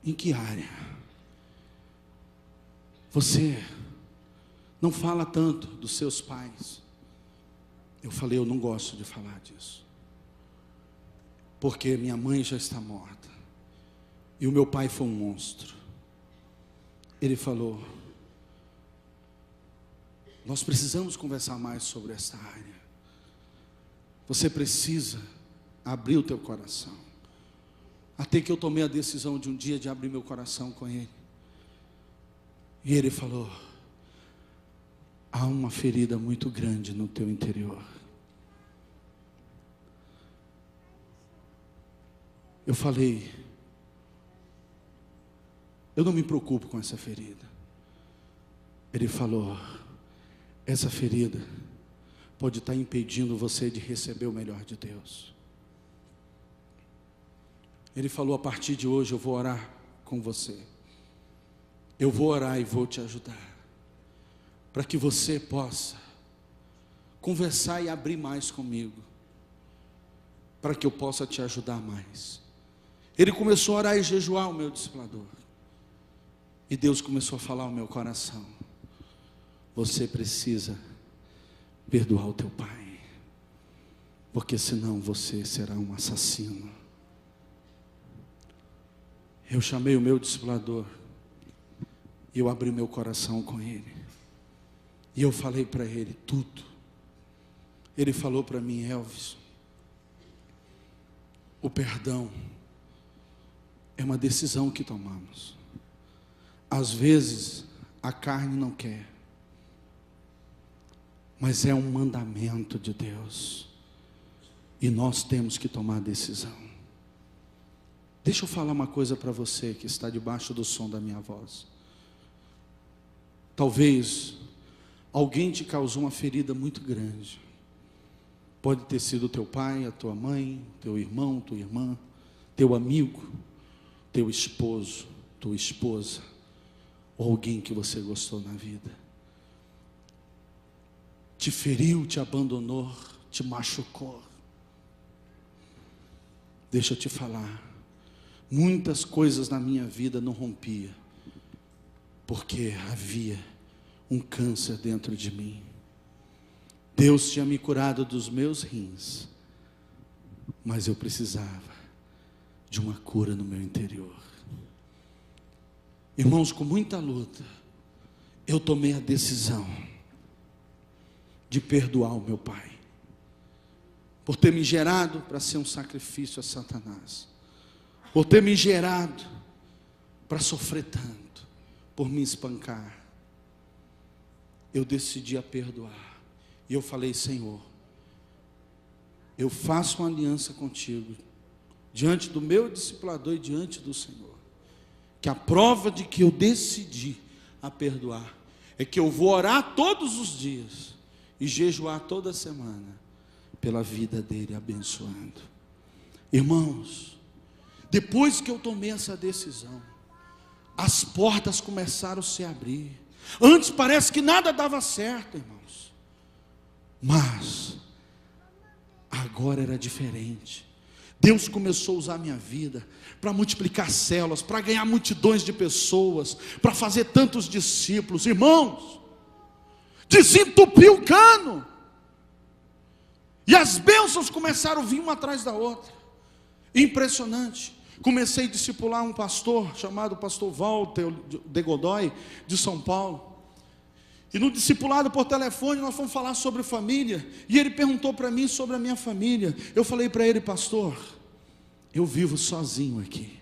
em que área? Você não fala tanto dos seus pais. Eu falei: eu não gosto de falar disso, porque minha mãe já está morta e o meu pai foi um monstro. Ele falou: nós precisamos conversar mais sobre essa área. Você precisa abrir o teu coração. Até que eu tomei a decisão de um dia de abrir meu coração com ele. E ele falou: há uma ferida muito grande no teu interior. Eu falei: eu não me preocupo com essa ferida. Ele falou: essa ferida pode estar impedindo você de receber o melhor de Deus. Ele falou: a partir de hoje eu vou orar com você. Eu vou orar e vou te ajudar, para que você possa conversar e abrir mais comigo, para que eu possa te ajudar mais. Ele começou a orar e jejuar, o meu discipulador. E Deus começou a falar ao meu coração: você precisa perdoar o teu pai, porque senão você será um assassino. Eu chamei o meu discipulador e eu abri meu coração com ele. E eu falei para ele tudo. Ele falou para mim: Elvis, o perdão é uma decisão que tomamos. Às vezes a carne não quer, mas é um mandamento de Deus, e nós temos que tomar a decisão. Deixa eu falar uma coisa para você que está debaixo do som da minha voz. Talvez alguém te causou uma ferida muito grande. Pode ter sido teu pai, a tua mãe, teu irmão, tua irmã, teu amigo, teu esposo, tua esposa, ou alguém que você gostou na vida. Te feriu, te abandonou, te machucou. Deixa eu te falar, muitas coisas na minha vida não rompia, porque havia um câncer dentro de mim. Deus tinha me curado dos meus rins, mas eu precisava de uma cura no meu interior. Irmãos, com muita luta, eu tomei a decisão de perdoar o meu pai, por ter me gerado para ser um sacrifício a Satanás, por ter me gerado para sofrer tanto, por me espancar. Eu decidi a perdoar, e eu falei: Senhor, eu faço uma aliança contigo, diante do meu discipulador e diante do Senhor, que a prova de que eu decidi a perdoar, é que eu vou orar todos os dias, e jejuar toda semana, pela vida dele, abençoando. Irmãos, depois que eu tomei essa decisão, as portas começaram a se abrir. Antes parece que nada dava certo, irmãos, mas agora era diferente. Deus começou a usar minha vida para multiplicar células, para ganhar multidões de pessoas, para fazer tantos discípulos. Irmãos, desentupiu o cano. E as bênçãos começaram a vir uma atrás da outra. Impressionante. Comecei a discipular um pastor, chamado pastor Walter de Godoy, de São Paulo. E no discipulado por telefone, nós fomos falar sobre família. E ele perguntou para mim sobre a minha família. Eu falei para ele: pastor, eu vivo sozinho aqui,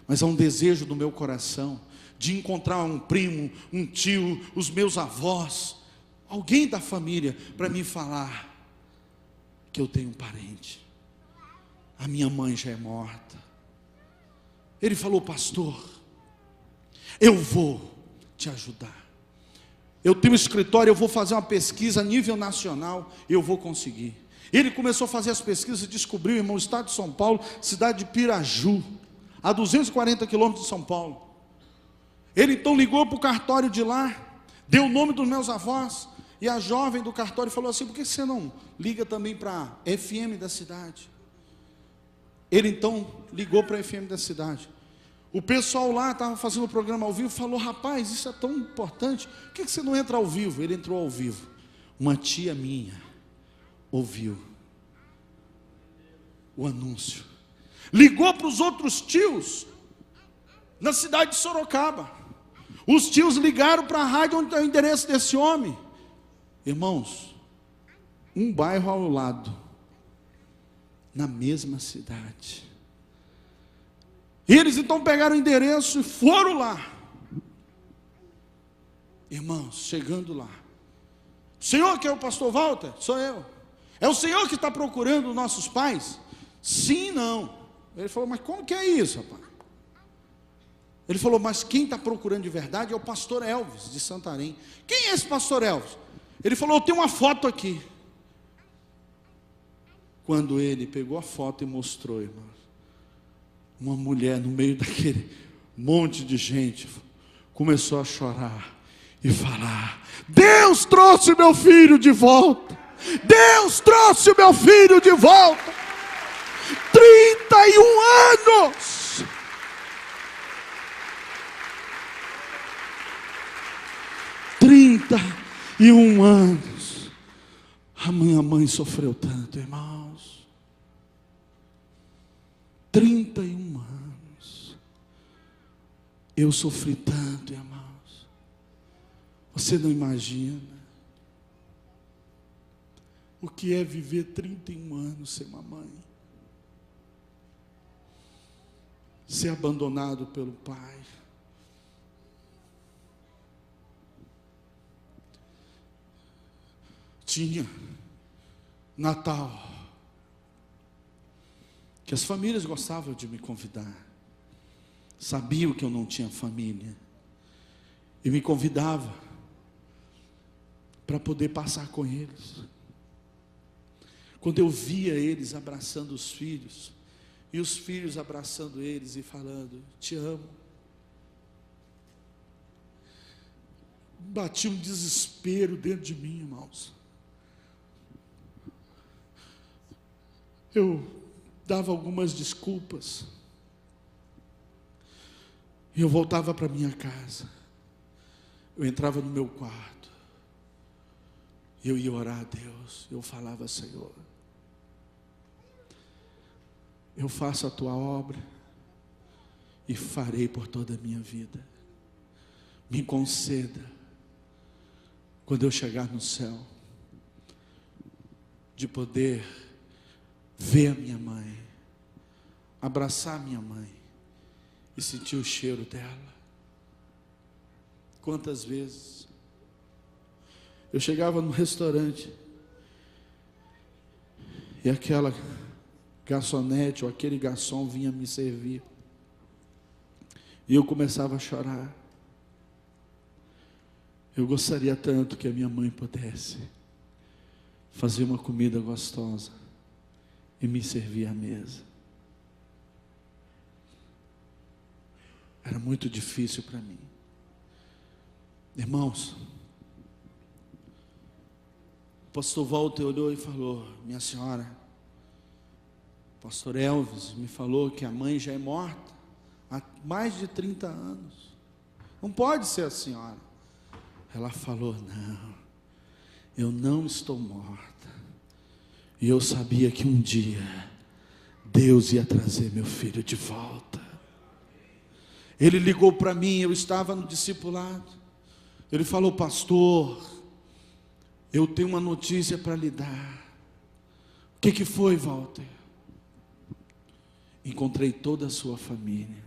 mas há um desejo no meu coração de encontrar um primo, um tio, os meus avós, alguém da família, para me falar que eu tenho um parente. A minha mãe já é morta. Ele falou: pastor, eu vou te ajudar. Eu tenho um escritório, eu vou fazer uma pesquisa a nível nacional, eu vou conseguir. Ele começou a fazer as pesquisas e descobriu, irmão, o estado de São Paulo, cidade de Piraju, a 240 quilômetros de São Paulo. Ele então ligou para o cartório de lá, deu o nome dos meus avós, e a jovem do cartório falou assim: por que você não liga também para a FM da cidade? Ele então ligou para a FM da cidade. O pessoal lá estava fazendo o programa ao vivo, falou: rapaz, isso é tão importante, por que você não entra ao vivo? Ele entrou ao vivo. Uma tia minha ouviu o anúncio, ligou para os outros tios na cidade de Sorocaba. Os tios ligaram para a rádio onde está o endereço desse homem. Irmãos, um bairro ao lado, na mesma cidade. Eles então pegaram o endereço e foram lá. Irmãos, chegando lá: o senhor que é o pastor Walter? Sou eu. É o senhor que está procurando nossos pais? Sim, não. Ele falou: mas como que é isso, rapaz? Ele falou: mas quem está procurando de verdade é o pastor Elvis, de Santarém. Quem é esse pastor Elvis? Ele falou: eu tenho uma foto aqui. Quando ele pegou a foto e mostrou, irmãos, uma mulher no meio daquele monte de gente começou a chorar e falar: Deus trouxe meu filho de volta. Deus trouxe o meu filho de volta. 31 anos. 31 anos. A minha mãe sofreu tanto, irmãos. 31 anos. Eu sofri tanto, irmãos. Você não imagina o que é viver 31 anos sem uma mãe. Ser abandonado pelo pai. Tinha Natal, que as famílias gostavam de me convidar. Sabiam que eu não tinha família e me convidava para poder passar com eles. Quando eu via eles abraçando os filhos, e os filhos abraçando eles e falando: te amo, batia um desespero dentro de mim, irmãos. Eu dava algumas desculpas, e eu voltava para minha casa. Eu entrava no meu quarto, eu ia orar a Deus. Eu falava: Senhor, eu faço a tua obra e farei por toda a minha vida. Me conceda, quando eu chegar no céu, de poder ver a minha mãe, abraçar a minha mãe e sentir o cheiro dela. Quantas vezes eu chegava no restaurante e aquela garçonete ou aquele garçom vinha me servir, e eu começava a chorar. Eu gostaria tanto que a minha mãe pudesse fazer uma comida gostosa e me servir à mesa. Era muito difícil para mim. Irmãos, o pastor Walter olhou e falou: minha senhora, o pastor Elvis me falou que a mãe já é morta há mais de 30 anos. Não pode ser a senhora. Ela falou: não, eu não estou morta. E eu sabia que um dia Deus ia trazer meu filho de volta. Ele ligou para mim, eu estava no discipulado. Ele falou: pastor, eu tenho uma notícia para lhe dar. O que foi, Walter? Encontrei toda a sua família.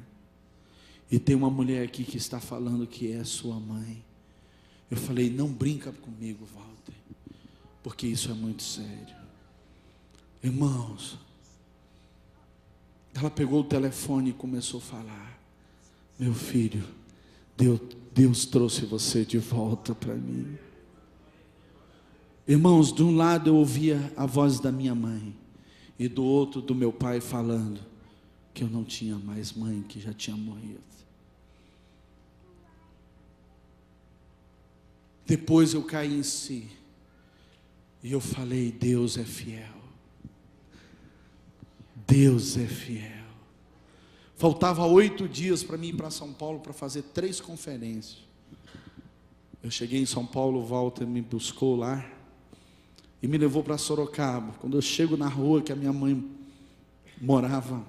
E tem uma mulher aqui que está falando que é sua mãe. Eu falei: não brinca comigo, Walter, porque isso é muito sério. Irmãos, ela pegou o telefone e começou a falar: meu filho, Deus trouxe você de volta para mim. Irmãos, de um lado eu ouvia a voz da minha mãe, e do outro do meu pai falando que eu não tinha mais mãe, que já tinha morrido. Depois eu caí em si, e eu falei: Deus é fiel. Deus é fiel. Faltava 8 dias para mim ir para São Paulo para fazer 3 conferências. Eu cheguei em São Paulo, o Walter me buscou lá e me levou para Sorocaba. Quando eu chego na rua que a minha mãe morava,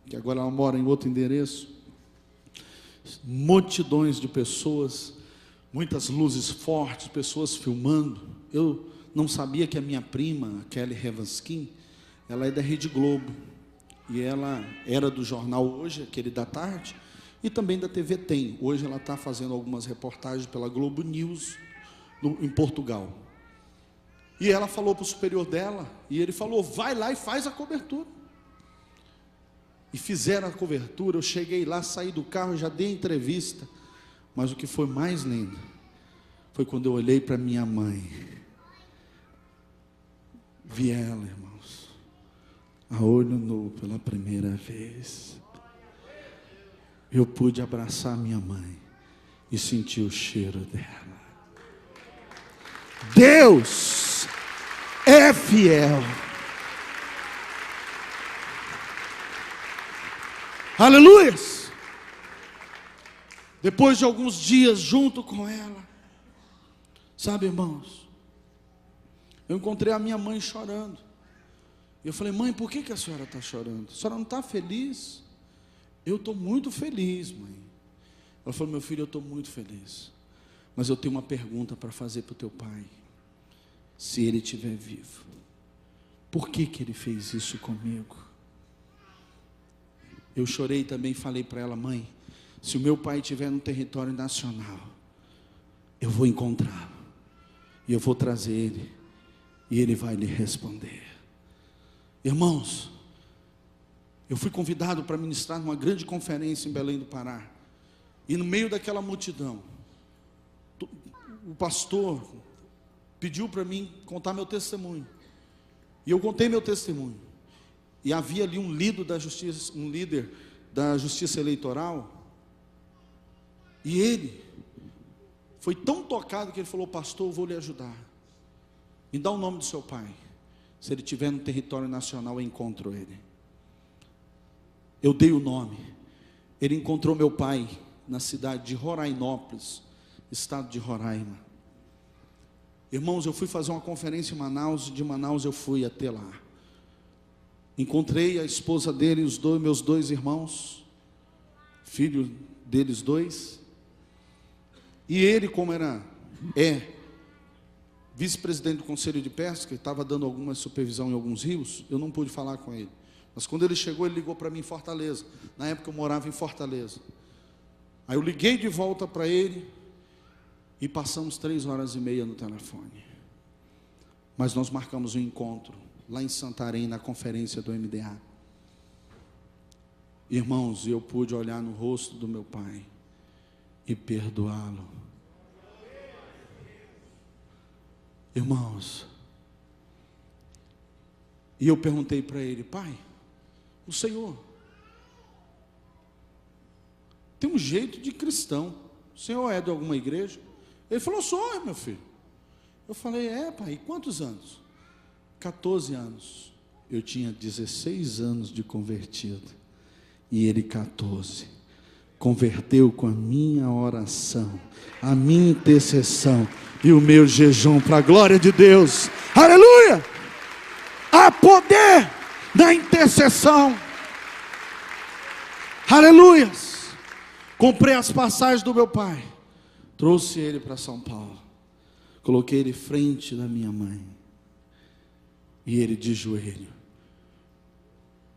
que agora ela mora em outro endereço, multidões de pessoas, muitas luzes fortes, pessoas filmando. Eu não sabia que a minha prima, Kelly Revanskin, ela é da Rede Globo. E ela era do jornal Hoje, aquele da tarde, e também da TV Tem. Hoje ela está fazendo algumas reportagens pela Globo News em Portugal. E ela falou para o superior dela, e ele falou: vai lá e faz a cobertura. E fizeram a cobertura. Eu cheguei lá, saí do carro, já dei entrevista. Mas o que foi mais lindo foi quando eu olhei para minha mãe. Vi ela, irmãos, a olho nu pela primeira vez. Eu pude abraçar minha mãe e sentir o cheiro dela. Deus é fiel. Aleluia! Depois de alguns dias junto com ela, sabe, irmãos, eu encontrei a minha mãe chorando. E eu falei: mãe, por que a senhora está chorando? A senhora não está feliz? Eu estou muito feliz, mãe. Ela falou: meu filho, eu estou muito feliz, mas eu tenho uma pergunta para fazer para o teu pai. Se ele estiver vivo, por que ele fez isso comigo? Eu chorei também e falei para ela: mãe, se o meu pai estiver no território nacional, eu vou encontrá-lo, e eu vou trazer ele, e ele vai lhe responder. Irmãos, eu fui convidado para ministrar numa grande conferência em Belém do Pará, e no meio daquela multidão, o pastor pediu para mim contar meu testemunho, e eu contei meu testemunho, e havia ali um líder da justiça eleitoral, e ele foi tão tocado que ele falou: pastor, eu vou lhe ajudar, me dá o nome do seu pai, se ele estiver no território nacional eu encontro ele. Eu dei o nome, ele encontrou meu pai na cidade de Rorainópolis, estado de Roraima. Irmãos, eu fui fazer uma conferência em Manaus, e de Manaus eu fui até lá. Encontrei a esposa dele e meus 2 irmãos, filho deles 2. E ele, como vice-presidente do Conselho de Pesca, estava dando alguma supervisão em alguns rios, eu não pude falar com ele. Mas quando ele chegou, ele ligou para mim em Fortaleza. Na época eu morava em Fortaleza. Aí eu liguei de volta para ele, e passamos 3h30 no telefone. Mas nós marcamos um encontro lá em Santarém, na conferência do MDA. Irmãos, eu pude olhar no rosto do meu pai e perdoá-lo. Irmãos, e eu perguntei para ele: pai, o senhor tem um jeito de cristão, o senhor é de alguma igreja? Ele falou: sou, meu filho. Eu falei: é, pai, e quantos anos? 14 anos. Eu tinha 16 anos de convertido, e ele 14. converteu com a minha oração, a minha intercessão e o meu jejum para a glória de Deus. Aleluia! Há poder na intercessão. Aleluia! Comprei as passagens do meu pai, trouxe ele para São Paulo, coloquei ele frente da minha mãe, e ele de joelho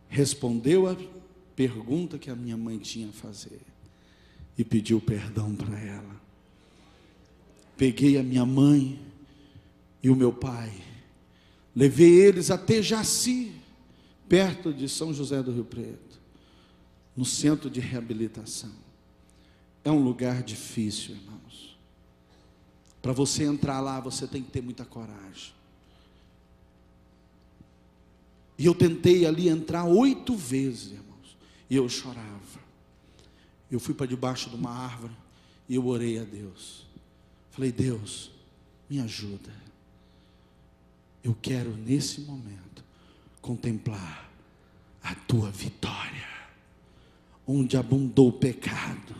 respondeu a pergunta que a minha mãe tinha a fazer e pediu perdão para ela. Peguei a minha mãe e o meu pai, levei eles até Jaci, perto de São José do Rio Preto, no centro de reabilitação. É um lugar difícil, irmãos. Para você entrar lá, você tem que ter muita coragem. E eu tentei ali entrar 8 vezes, irmãos, e eu chorava. Eu fui para debaixo de uma árvore e eu orei a Deus. Falei: Deus, me ajuda. Eu quero nesse momento contemplar a tua vitória. Onde abundou o pecado,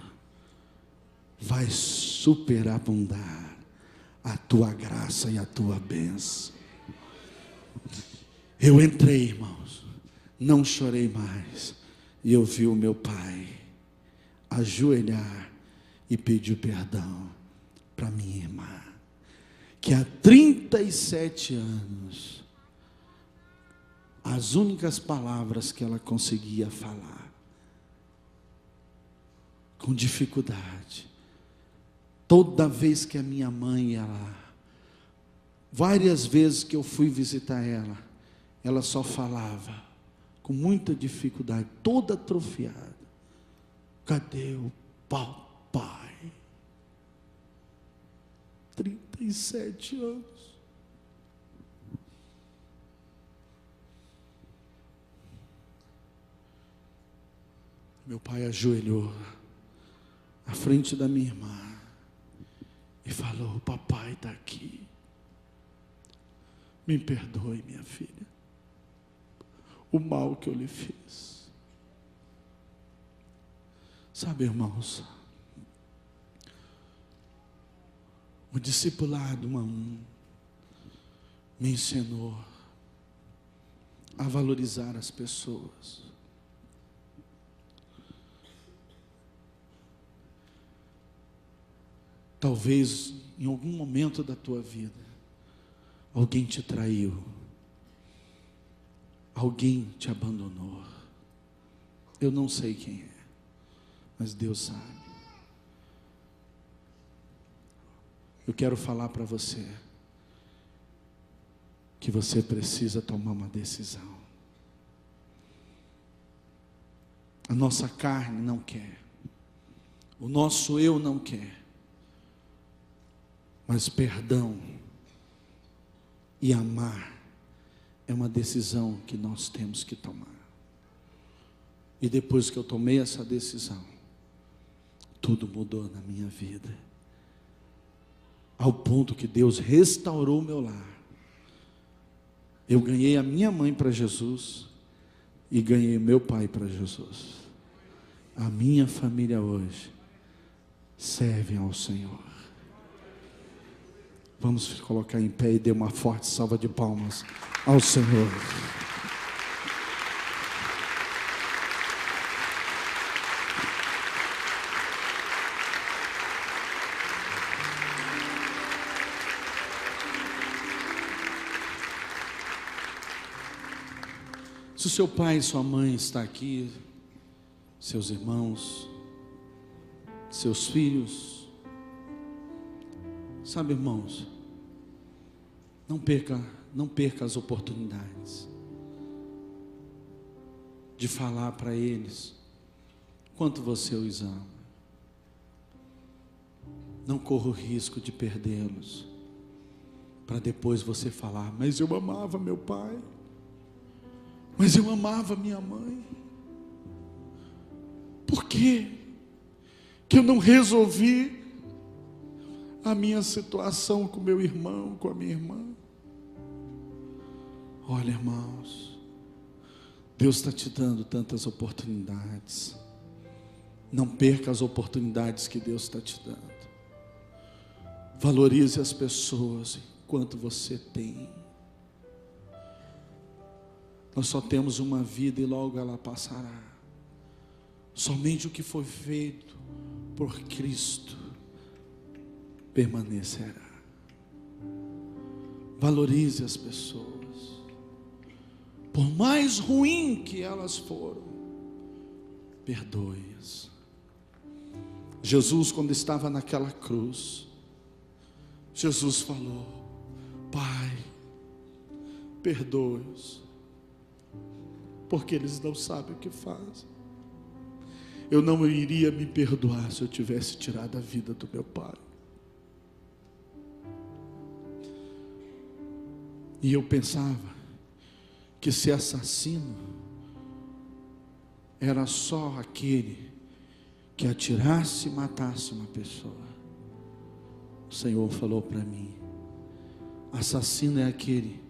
vai superabundar a tua graça e a tua bênção. Eu entrei, irmãos, não chorei mais, e eu vi o meu pai ajoelhar e pedir perdão para minha irmã, que há 37 anos, as únicas palavras que ela conseguia falar, com dificuldade, toda vez que a minha mãe ia lá, várias vezes que eu fui visitar ela, ela só falava com muita dificuldade, toda atrofiada: cadê o papai? 37 anos. Meu pai ajoelhou à frente da minha irmã e falou: o papai está aqui. Me perdoe, minha filha, o mal que eu lhe fiz. Sabe, irmãos, o discipulado 1 a 1 me ensinou a valorizar as pessoas. Talvez em algum momento da tua vida alguém te traiu, alguém te abandonou. Eu não sei quem é, mas Deus sabe. Eu quero falar para você que você precisa tomar uma decisão. A nossa carne não quer, o nosso eu não quer, mas perdão e amar é uma decisão que nós temos que tomar. E depois que eu tomei essa decisão, tudo mudou na minha vida, ao ponto que Deus restaurou o meu lar. Eu ganhei a minha mãe para Jesus e ganhei meu pai para Jesus. A minha família hoje serve ao Senhor. Vamos colocar em pé e dar uma forte salva de palmas ao Senhor. Se o seu pai e sua mãe está aqui, seus irmãos, seus filhos, sabe, irmãos, não perca as oportunidades de falar para eles quanto você os ama. Não corra o risco de perdê-los, para depois você falar: mas eu amava meu pai, mas eu amava minha mãe. Por quê que eu não resolvi a minha situação com meu irmão, com a minha irmã? Olha, irmãos, Deus está te dando tantas oportunidades. Não perca as oportunidades que Deus está te dando. Valorize as pessoas enquanto você tem. Nós só temos uma vida e logo ela passará. Somente o que foi feito por Cristo permanecerá. Valorize as pessoas. Por mais ruim que elas foram, perdoe-as. Jesus, quando estava naquela cruz, Jesus falou: Pai, perdoe-os, porque eles não sabem o que fazem. Eu não iria me perdoar se eu tivesse tirado a vida do meu pai. E eu pensava que ser assassino era só aquele que atirasse e matasse uma pessoa. O Senhor falou para mim: assassino é aquele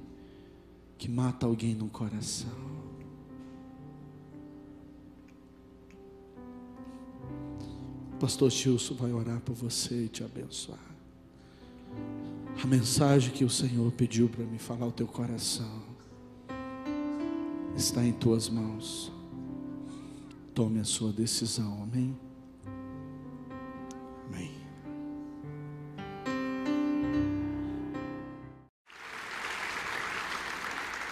que mata alguém no coração. O pastor Gilson vai orar por você e te abençoar. A mensagem que o Senhor pediu para me falar ao teu coração está em tuas mãos. Tome a sua decisão, amém? Amém.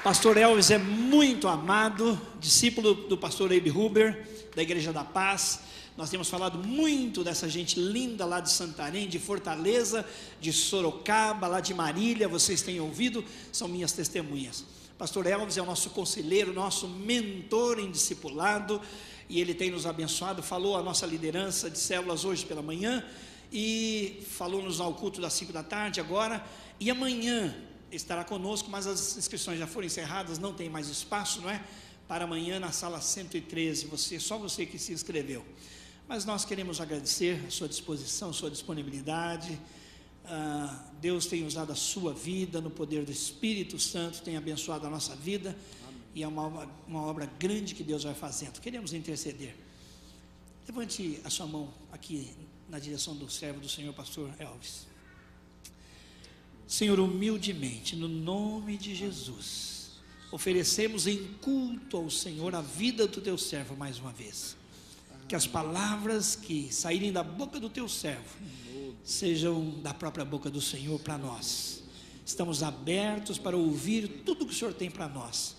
Pastor Elvis é muito amado, discípulo do pastor Abe Huber, da Igreja da Paz. Nós temos falado muito dessa gente linda lá de Santarém, de Fortaleza, de Sorocaba, lá de Marília. Vocês têm ouvido, são minhas testemunhas. Pastor Elvis é o nosso conselheiro, nosso mentor em discipulado, e ele tem nos abençoado. Falou a nossa liderança de células hoje pela manhã, e falou-nos ao culto das 5 da tarde agora, e amanhã estará conosco, mas as inscrições já foram encerradas, não tem mais espaço, não é? Para amanhã na sala 113, só você que se inscreveu. Mas nós queremos agradecer a sua disposição, a sua disponibilidade. Deus tem usado a sua vida no poder do Espírito Santo, tem abençoado a nossa vida. Amém. E é uma obra grande que Deus vai fazendo. Queremos interceder. Levante a sua mão aqui na direção do servo do Senhor, pastor Elvis. Senhor, humildemente, no nome de Jesus, oferecemos em culto ao Senhor a vida do teu servo mais uma vez. Que as palavras que saírem da boca do teu servo sejam da própria boca do Senhor para nós. Estamos abertos para ouvir tudo que o Senhor tem para nós.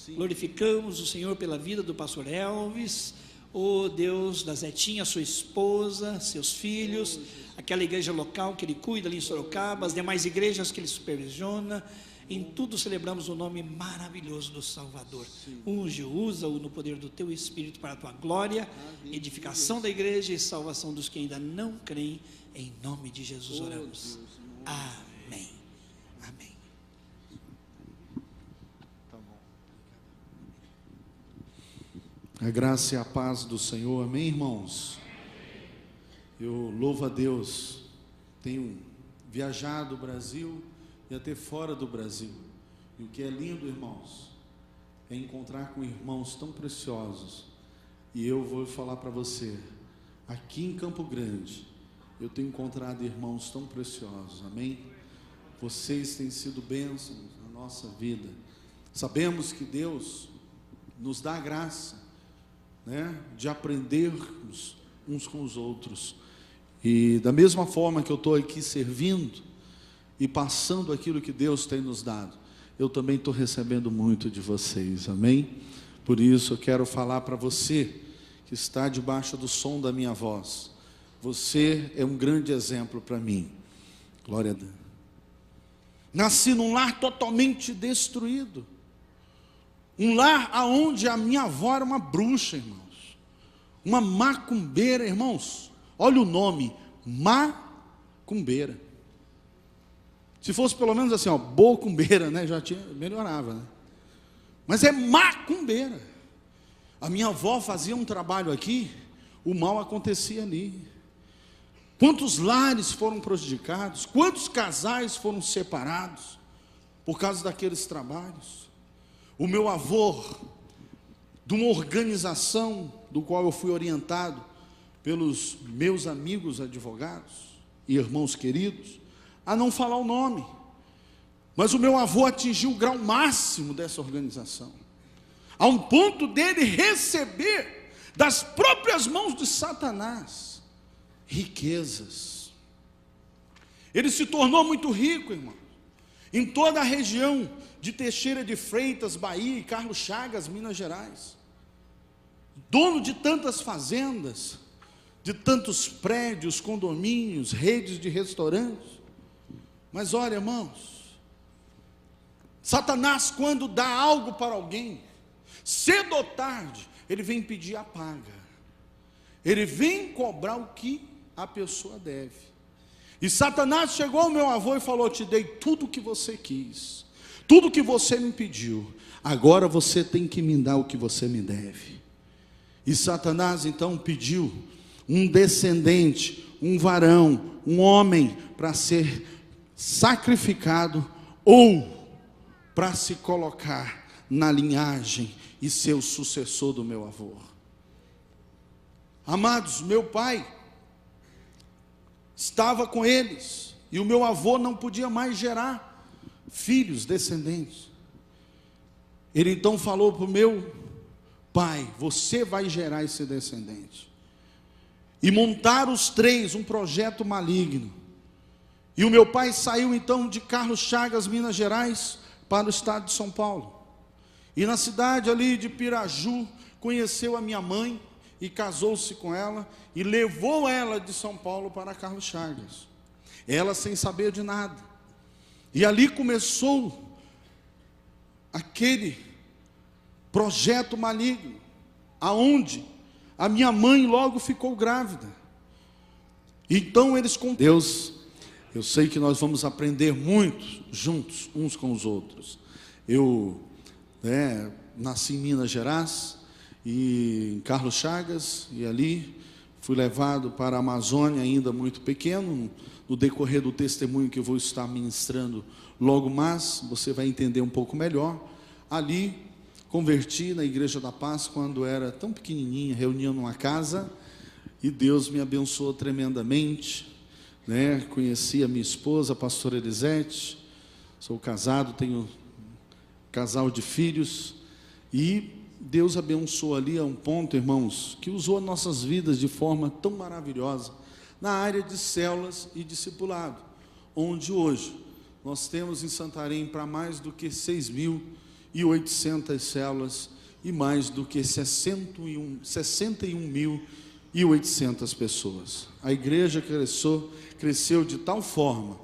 Glorificamos o Senhor pela vida do pastor Elvis, oh Deus, da Zetinha, sua esposa, seus filhos, aquela igreja local que ele cuida ali em Sorocaba, as demais igrejas que ele supervisiona. Em tudo celebramos o nome maravilhoso do Salvador. Unge, usa-o no poder do teu Espírito para a tua glória, edificação da igreja e salvação dos que ainda não creem. Em nome de Jesus oramos. Amém. Amém. A graça e a paz do Senhor, amém, irmãos? Eu louvo a Deus. Tenho viajado o Brasil e até fora do Brasil. E o que é lindo, irmãos, é encontrar com irmãos tão preciosos. E eu vou falar para você, aqui em Campo Grande, eu tenho encontrado irmãos tão preciosos, amém? Vocês têm sido bênçãos na nossa vida. Sabemos que Deus nos dá a graça, né, de aprendermos uns com os outros. E da mesma forma que eu estou aqui servindo e passando aquilo que Deus tem nos dado, eu também estou recebendo muito de vocês, amém? Por isso eu quero falar para você que está debaixo do som da minha voz. Você é um grande exemplo para mim. Glória a Deus. Nasci num lar totalmente destruído. Um lar onde a minha avó era uma bruxa, irmãos. Uma macumbeira, irmãos. Olha o nome, macumbeira. Se fosse pelo menos assim, bocumbeira, né? Já melhorava, né? Mas é macumbeira. A minha avó fazia um trabalho aqui, o mal acontecia ali. Quantos lares foram prejudicados, quantos casais foram separados por causa daqueles trabalhos. O meu avô, de uma organização do qual eu fui orientado, pelos meus amigos advogados e irmãos queridos, a não falar o nome. Mas o meu avô atingiu o grau máximo dessa organização, a um ponto dele receber das próprias mãos de Satanás riquezas. Ele se tornou muito rico, irmão, em toda a região de Teixeira de Freitas, Bahia, e Carlos Chagas, Minas Gerais, dono de tantas fazendas, de tantos prédios, condomínios, redes de restaurantes. Mas olha, irmãos, Satanás, quando dá algo para alguém, cedo ou tarde, ele vem pedir a paga, ele vem cobrar o que a pessoa deve. E Satanás chegou ao meu avô e falou: te dei tudo o que você quis, tudo que você me pediu, agora você tem que me dar o que você me deve. E Satanás então pediu um descendente, um varão, um homem para ser sacrificado, ou para se colocar na linhagem e ser o sucessor do meu avô. Amados, meu pai estava com eles, e o meu avô não podia mais gerar filhos, descendentes. Ele então falou para o meu pai: você vai gerar esse descendente. E montaram os três um projeto maligno. E o meu pai saiu então de Carlos Chagas, Minas Gerais, para o estado de São Paulo. E na cidade ali de Piraju, conheceu a minha mãe e casou-se com ela, e levou ela de São Paulo para Carlos Chagas, ela sem saber de nada. E ali começou aquele projeto maligno, aonde a minha mãe logo ficou grávida. Então eles com Deus, eu sei que nós vamos aprender muito juntos, uns com os outros. Eu nasci em Minas Gerais, e em Carlos Chagas, e ali fui levado para a Amazônia ainda muito pequeno. No decorrer do testemunho que eu vou estar ministrando logo mais, você vai entender um pouco melhor. Ali converti na Igreja da Paz quando era tão pequenininha, reunia numa casa, e Deus me abençoou tremendamente, Conheci a minha esposa, a pastora Elisete, sou casado, tenho um casal de filhos, e Deus abençoou ali a um ponto, irmãos, que usou as nossas vidas de forma tão maravilhosa, na área de células e discipulado, onde hoje nós temos em Santarém para mais do que 6.800 células e mais do que 61.800 pessoas. A igreja cresceu de tal forma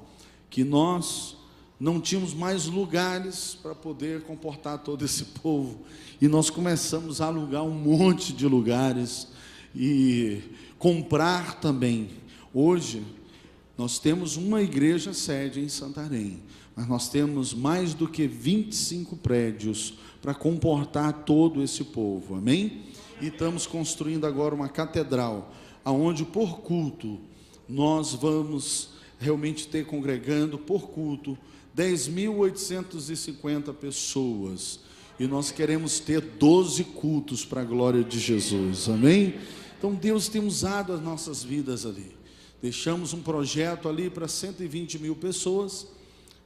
que nós não tínhamos mais lugares para poder comportar todo esse povo, e nós começamos a alugar um monte de lugares e comprar também. Hoje nós temos uma igreja sede em Santarém, mas nós temos mais do que 25 prédios para comportar todo esse povo, amém? E estamos construindo agora uma catedral, aonde por culto nós vamos realmente ter congregando por culto 10.850 pessoas, e nós queremos ter 12 cultos para a glória de Jesus, amém? Então Deus tem usado as nossas vidas ali. Deixamos um projeto ali para 120.000 pessoas,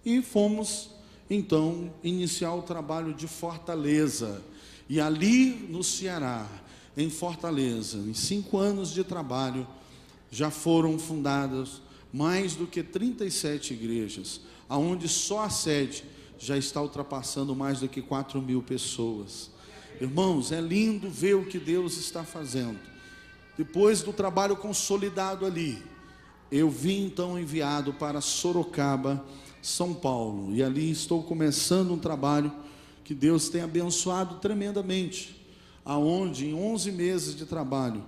e fomos então iniciar o trabalho de Fortaleza. E ali no Ceará, em Fortaleza, em 5 anos de trabalho, já foram fundadas mais do que 37 igrejas, aonde só a sede já está ultrapassando mais do que 4.000 pessoas. Irmãos, é lindo ver o que Deus está fazendo. Depois do trabalho consolidado ali, eu vim então enviado para Sorocaba, São Paulo, e ali estou começando um trabalho que Deus tem abençoado tremendamente, aonde em 11 meses de trabalho,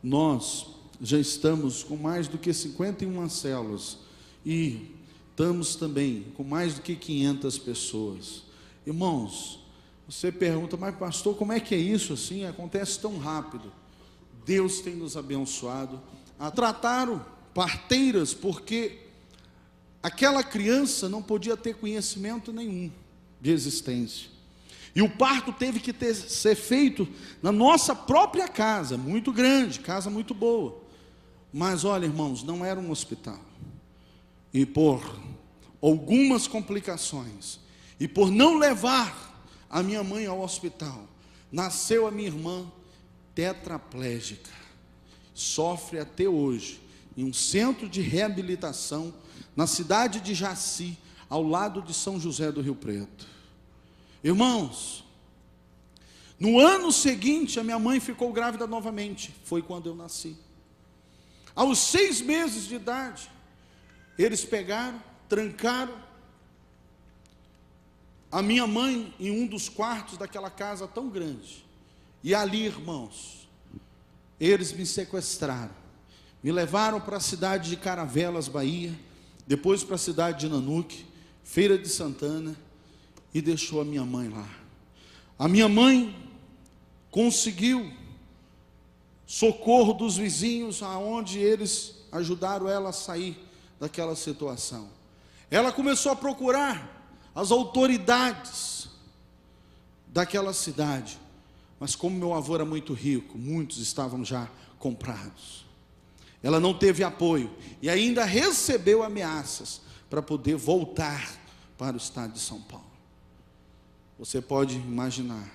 nós já estamos com mais do que 51 células, e estamos também com mais do que 500 pessoas. Irmãos, você pergunta: mas pastor, como é que é isso assim? Acontece tão rápido. Deus tem nos abençoado a tratar parteiras, porque aquela criança não podia ter conhecimento nenhum de existência, e o parto teve que ser feito na nossa própria casa, muito grande, casa muito boa, Mas olha, irmãos, não era um hospital. E por algumas complicações, e por não levar a minha mãe ao hospital, nasceu a minha irmã tetraplégica. Sofre até hoje em um centro de reabilitação na cidade de Jaci, ao lado de São José do Rio Preto. Irmãos, no ano seguinte a minha mãe ficou grávida novamente. Foi quando eu nasci. Aos 6 meses de idade, eles pegaram, trancaram a minha mãe em um dos quartos daquela casa tão grande. E ali, irmãos, eles me sequestraram. Me levaram para a cidade de Caravelas, Bahia, depois para a cidade de Nanuque, Feira de Santana, e deixou a minha mãe lá. A minha mãe conseguiu socorro dos vizinhos, aonde eles ajudaram ela a sair daquela situação. Ela começou a procurar as autoridades daquela cidade, mas como meu avô era muito rico, muitos estavam já comprados. Ela não teve apoio e ainda recebeu ameaças para poder voltar para o estado de São Paulo. Você pode imaginar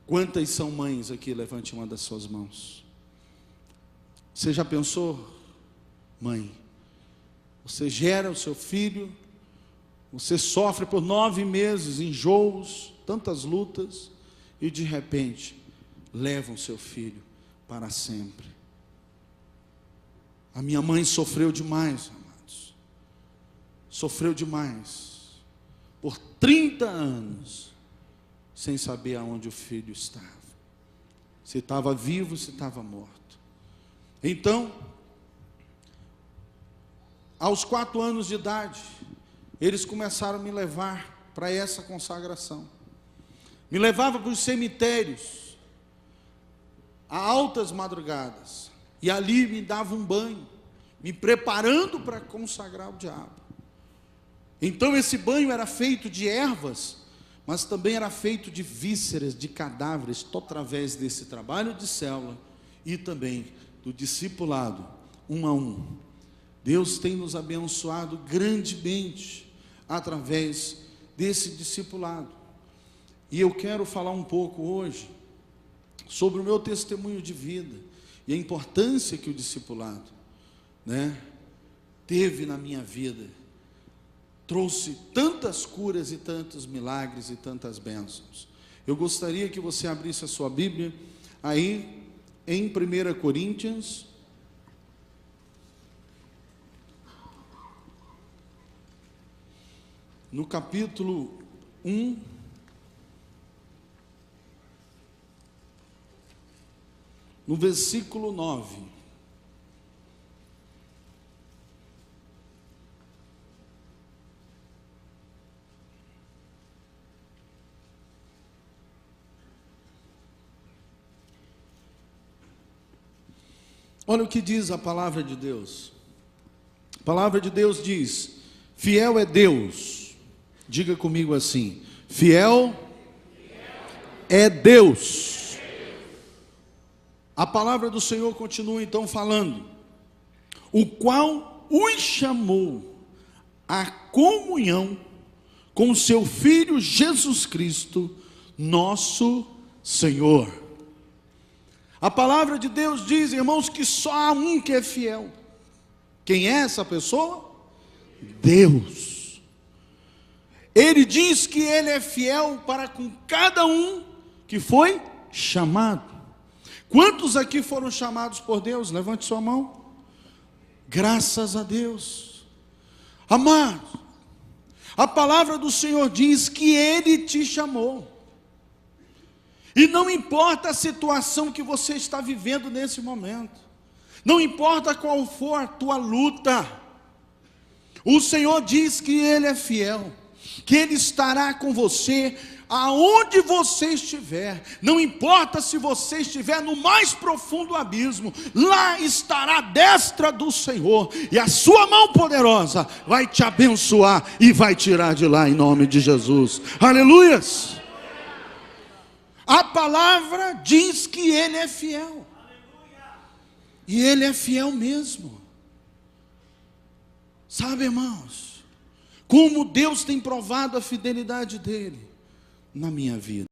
quantas são mães aqui? Levante uma das suas mãos. Você já pensou, mãe? Você gera o seu filho, você sofre por 9 meses, enjoos, tantas lutas, e de repente, levam o seu filho para sempre. A minha mãe sofreu demais, amados. Sofreu demais. Por 30 anos, sem saber aonde o filho estava. Se estava vivo, se estava morto. Então, aos 4 anos de idade, eles começaram a me levar para essa consagração. Me levavam para os cemitérios, a altas madrugadas, e ali me davam um banho, me preparando para consagrar o diabo. Então esse banho era feito de ervas, mas também era feito de vísceras, de cadáveres, através desse trabalho de célula e também do discipulado, um a um. Deus tem nos abençoado grandemente através desse discipulado. E eu quero falar um pouco hoje sobre o meu testemunho de vida e a importância que o discipulado, teve na minha vida. Trouxe tantas curas e tantos milagres e tantas bênçãos. Eu gostaria que você abrisse a sua Bíblia aí em 1 Coríntios, no capítulo 1, no versículo 9. Olha o que diz a palavra de Deus. A palavra de Deus diz: fiel é Deus. Diga comigo assim: fiel é Deus. A palavra do Senhor continua então falando: o qual os chamou à comunhão com seu Filho Jesus Cristo, nosso Senhor. A palavra de Deus diz, irmãos, que só há um que é fiel. Quem é essa pessoa? Deus. Ele diz que Ele é fiel para com cada um que foi chamado. Quantos aqui foram chamados por Deus? Levante sua mão. Graças a Deus. Amados, a palavra do Senhor diz que Ele te chamou. E não importa a situação que você está vivendo nesse momento, não importa qual for a tua luta, o Senhor diz que Ele é fiel, que Ele estará com você aonde você estiver. Não importa se você estiver no mais profundo abismo, lá estará a destra do Senhor, e a sua mão poderosa vai te abençoar e vai tirar de lá em nome de Jesus. Aleluias! A palavra diz que Ele é fiel. E Ele é fiel mesmo. Sabe, irmãos, como Deus tem provado a fidelidade dEle na minha vida.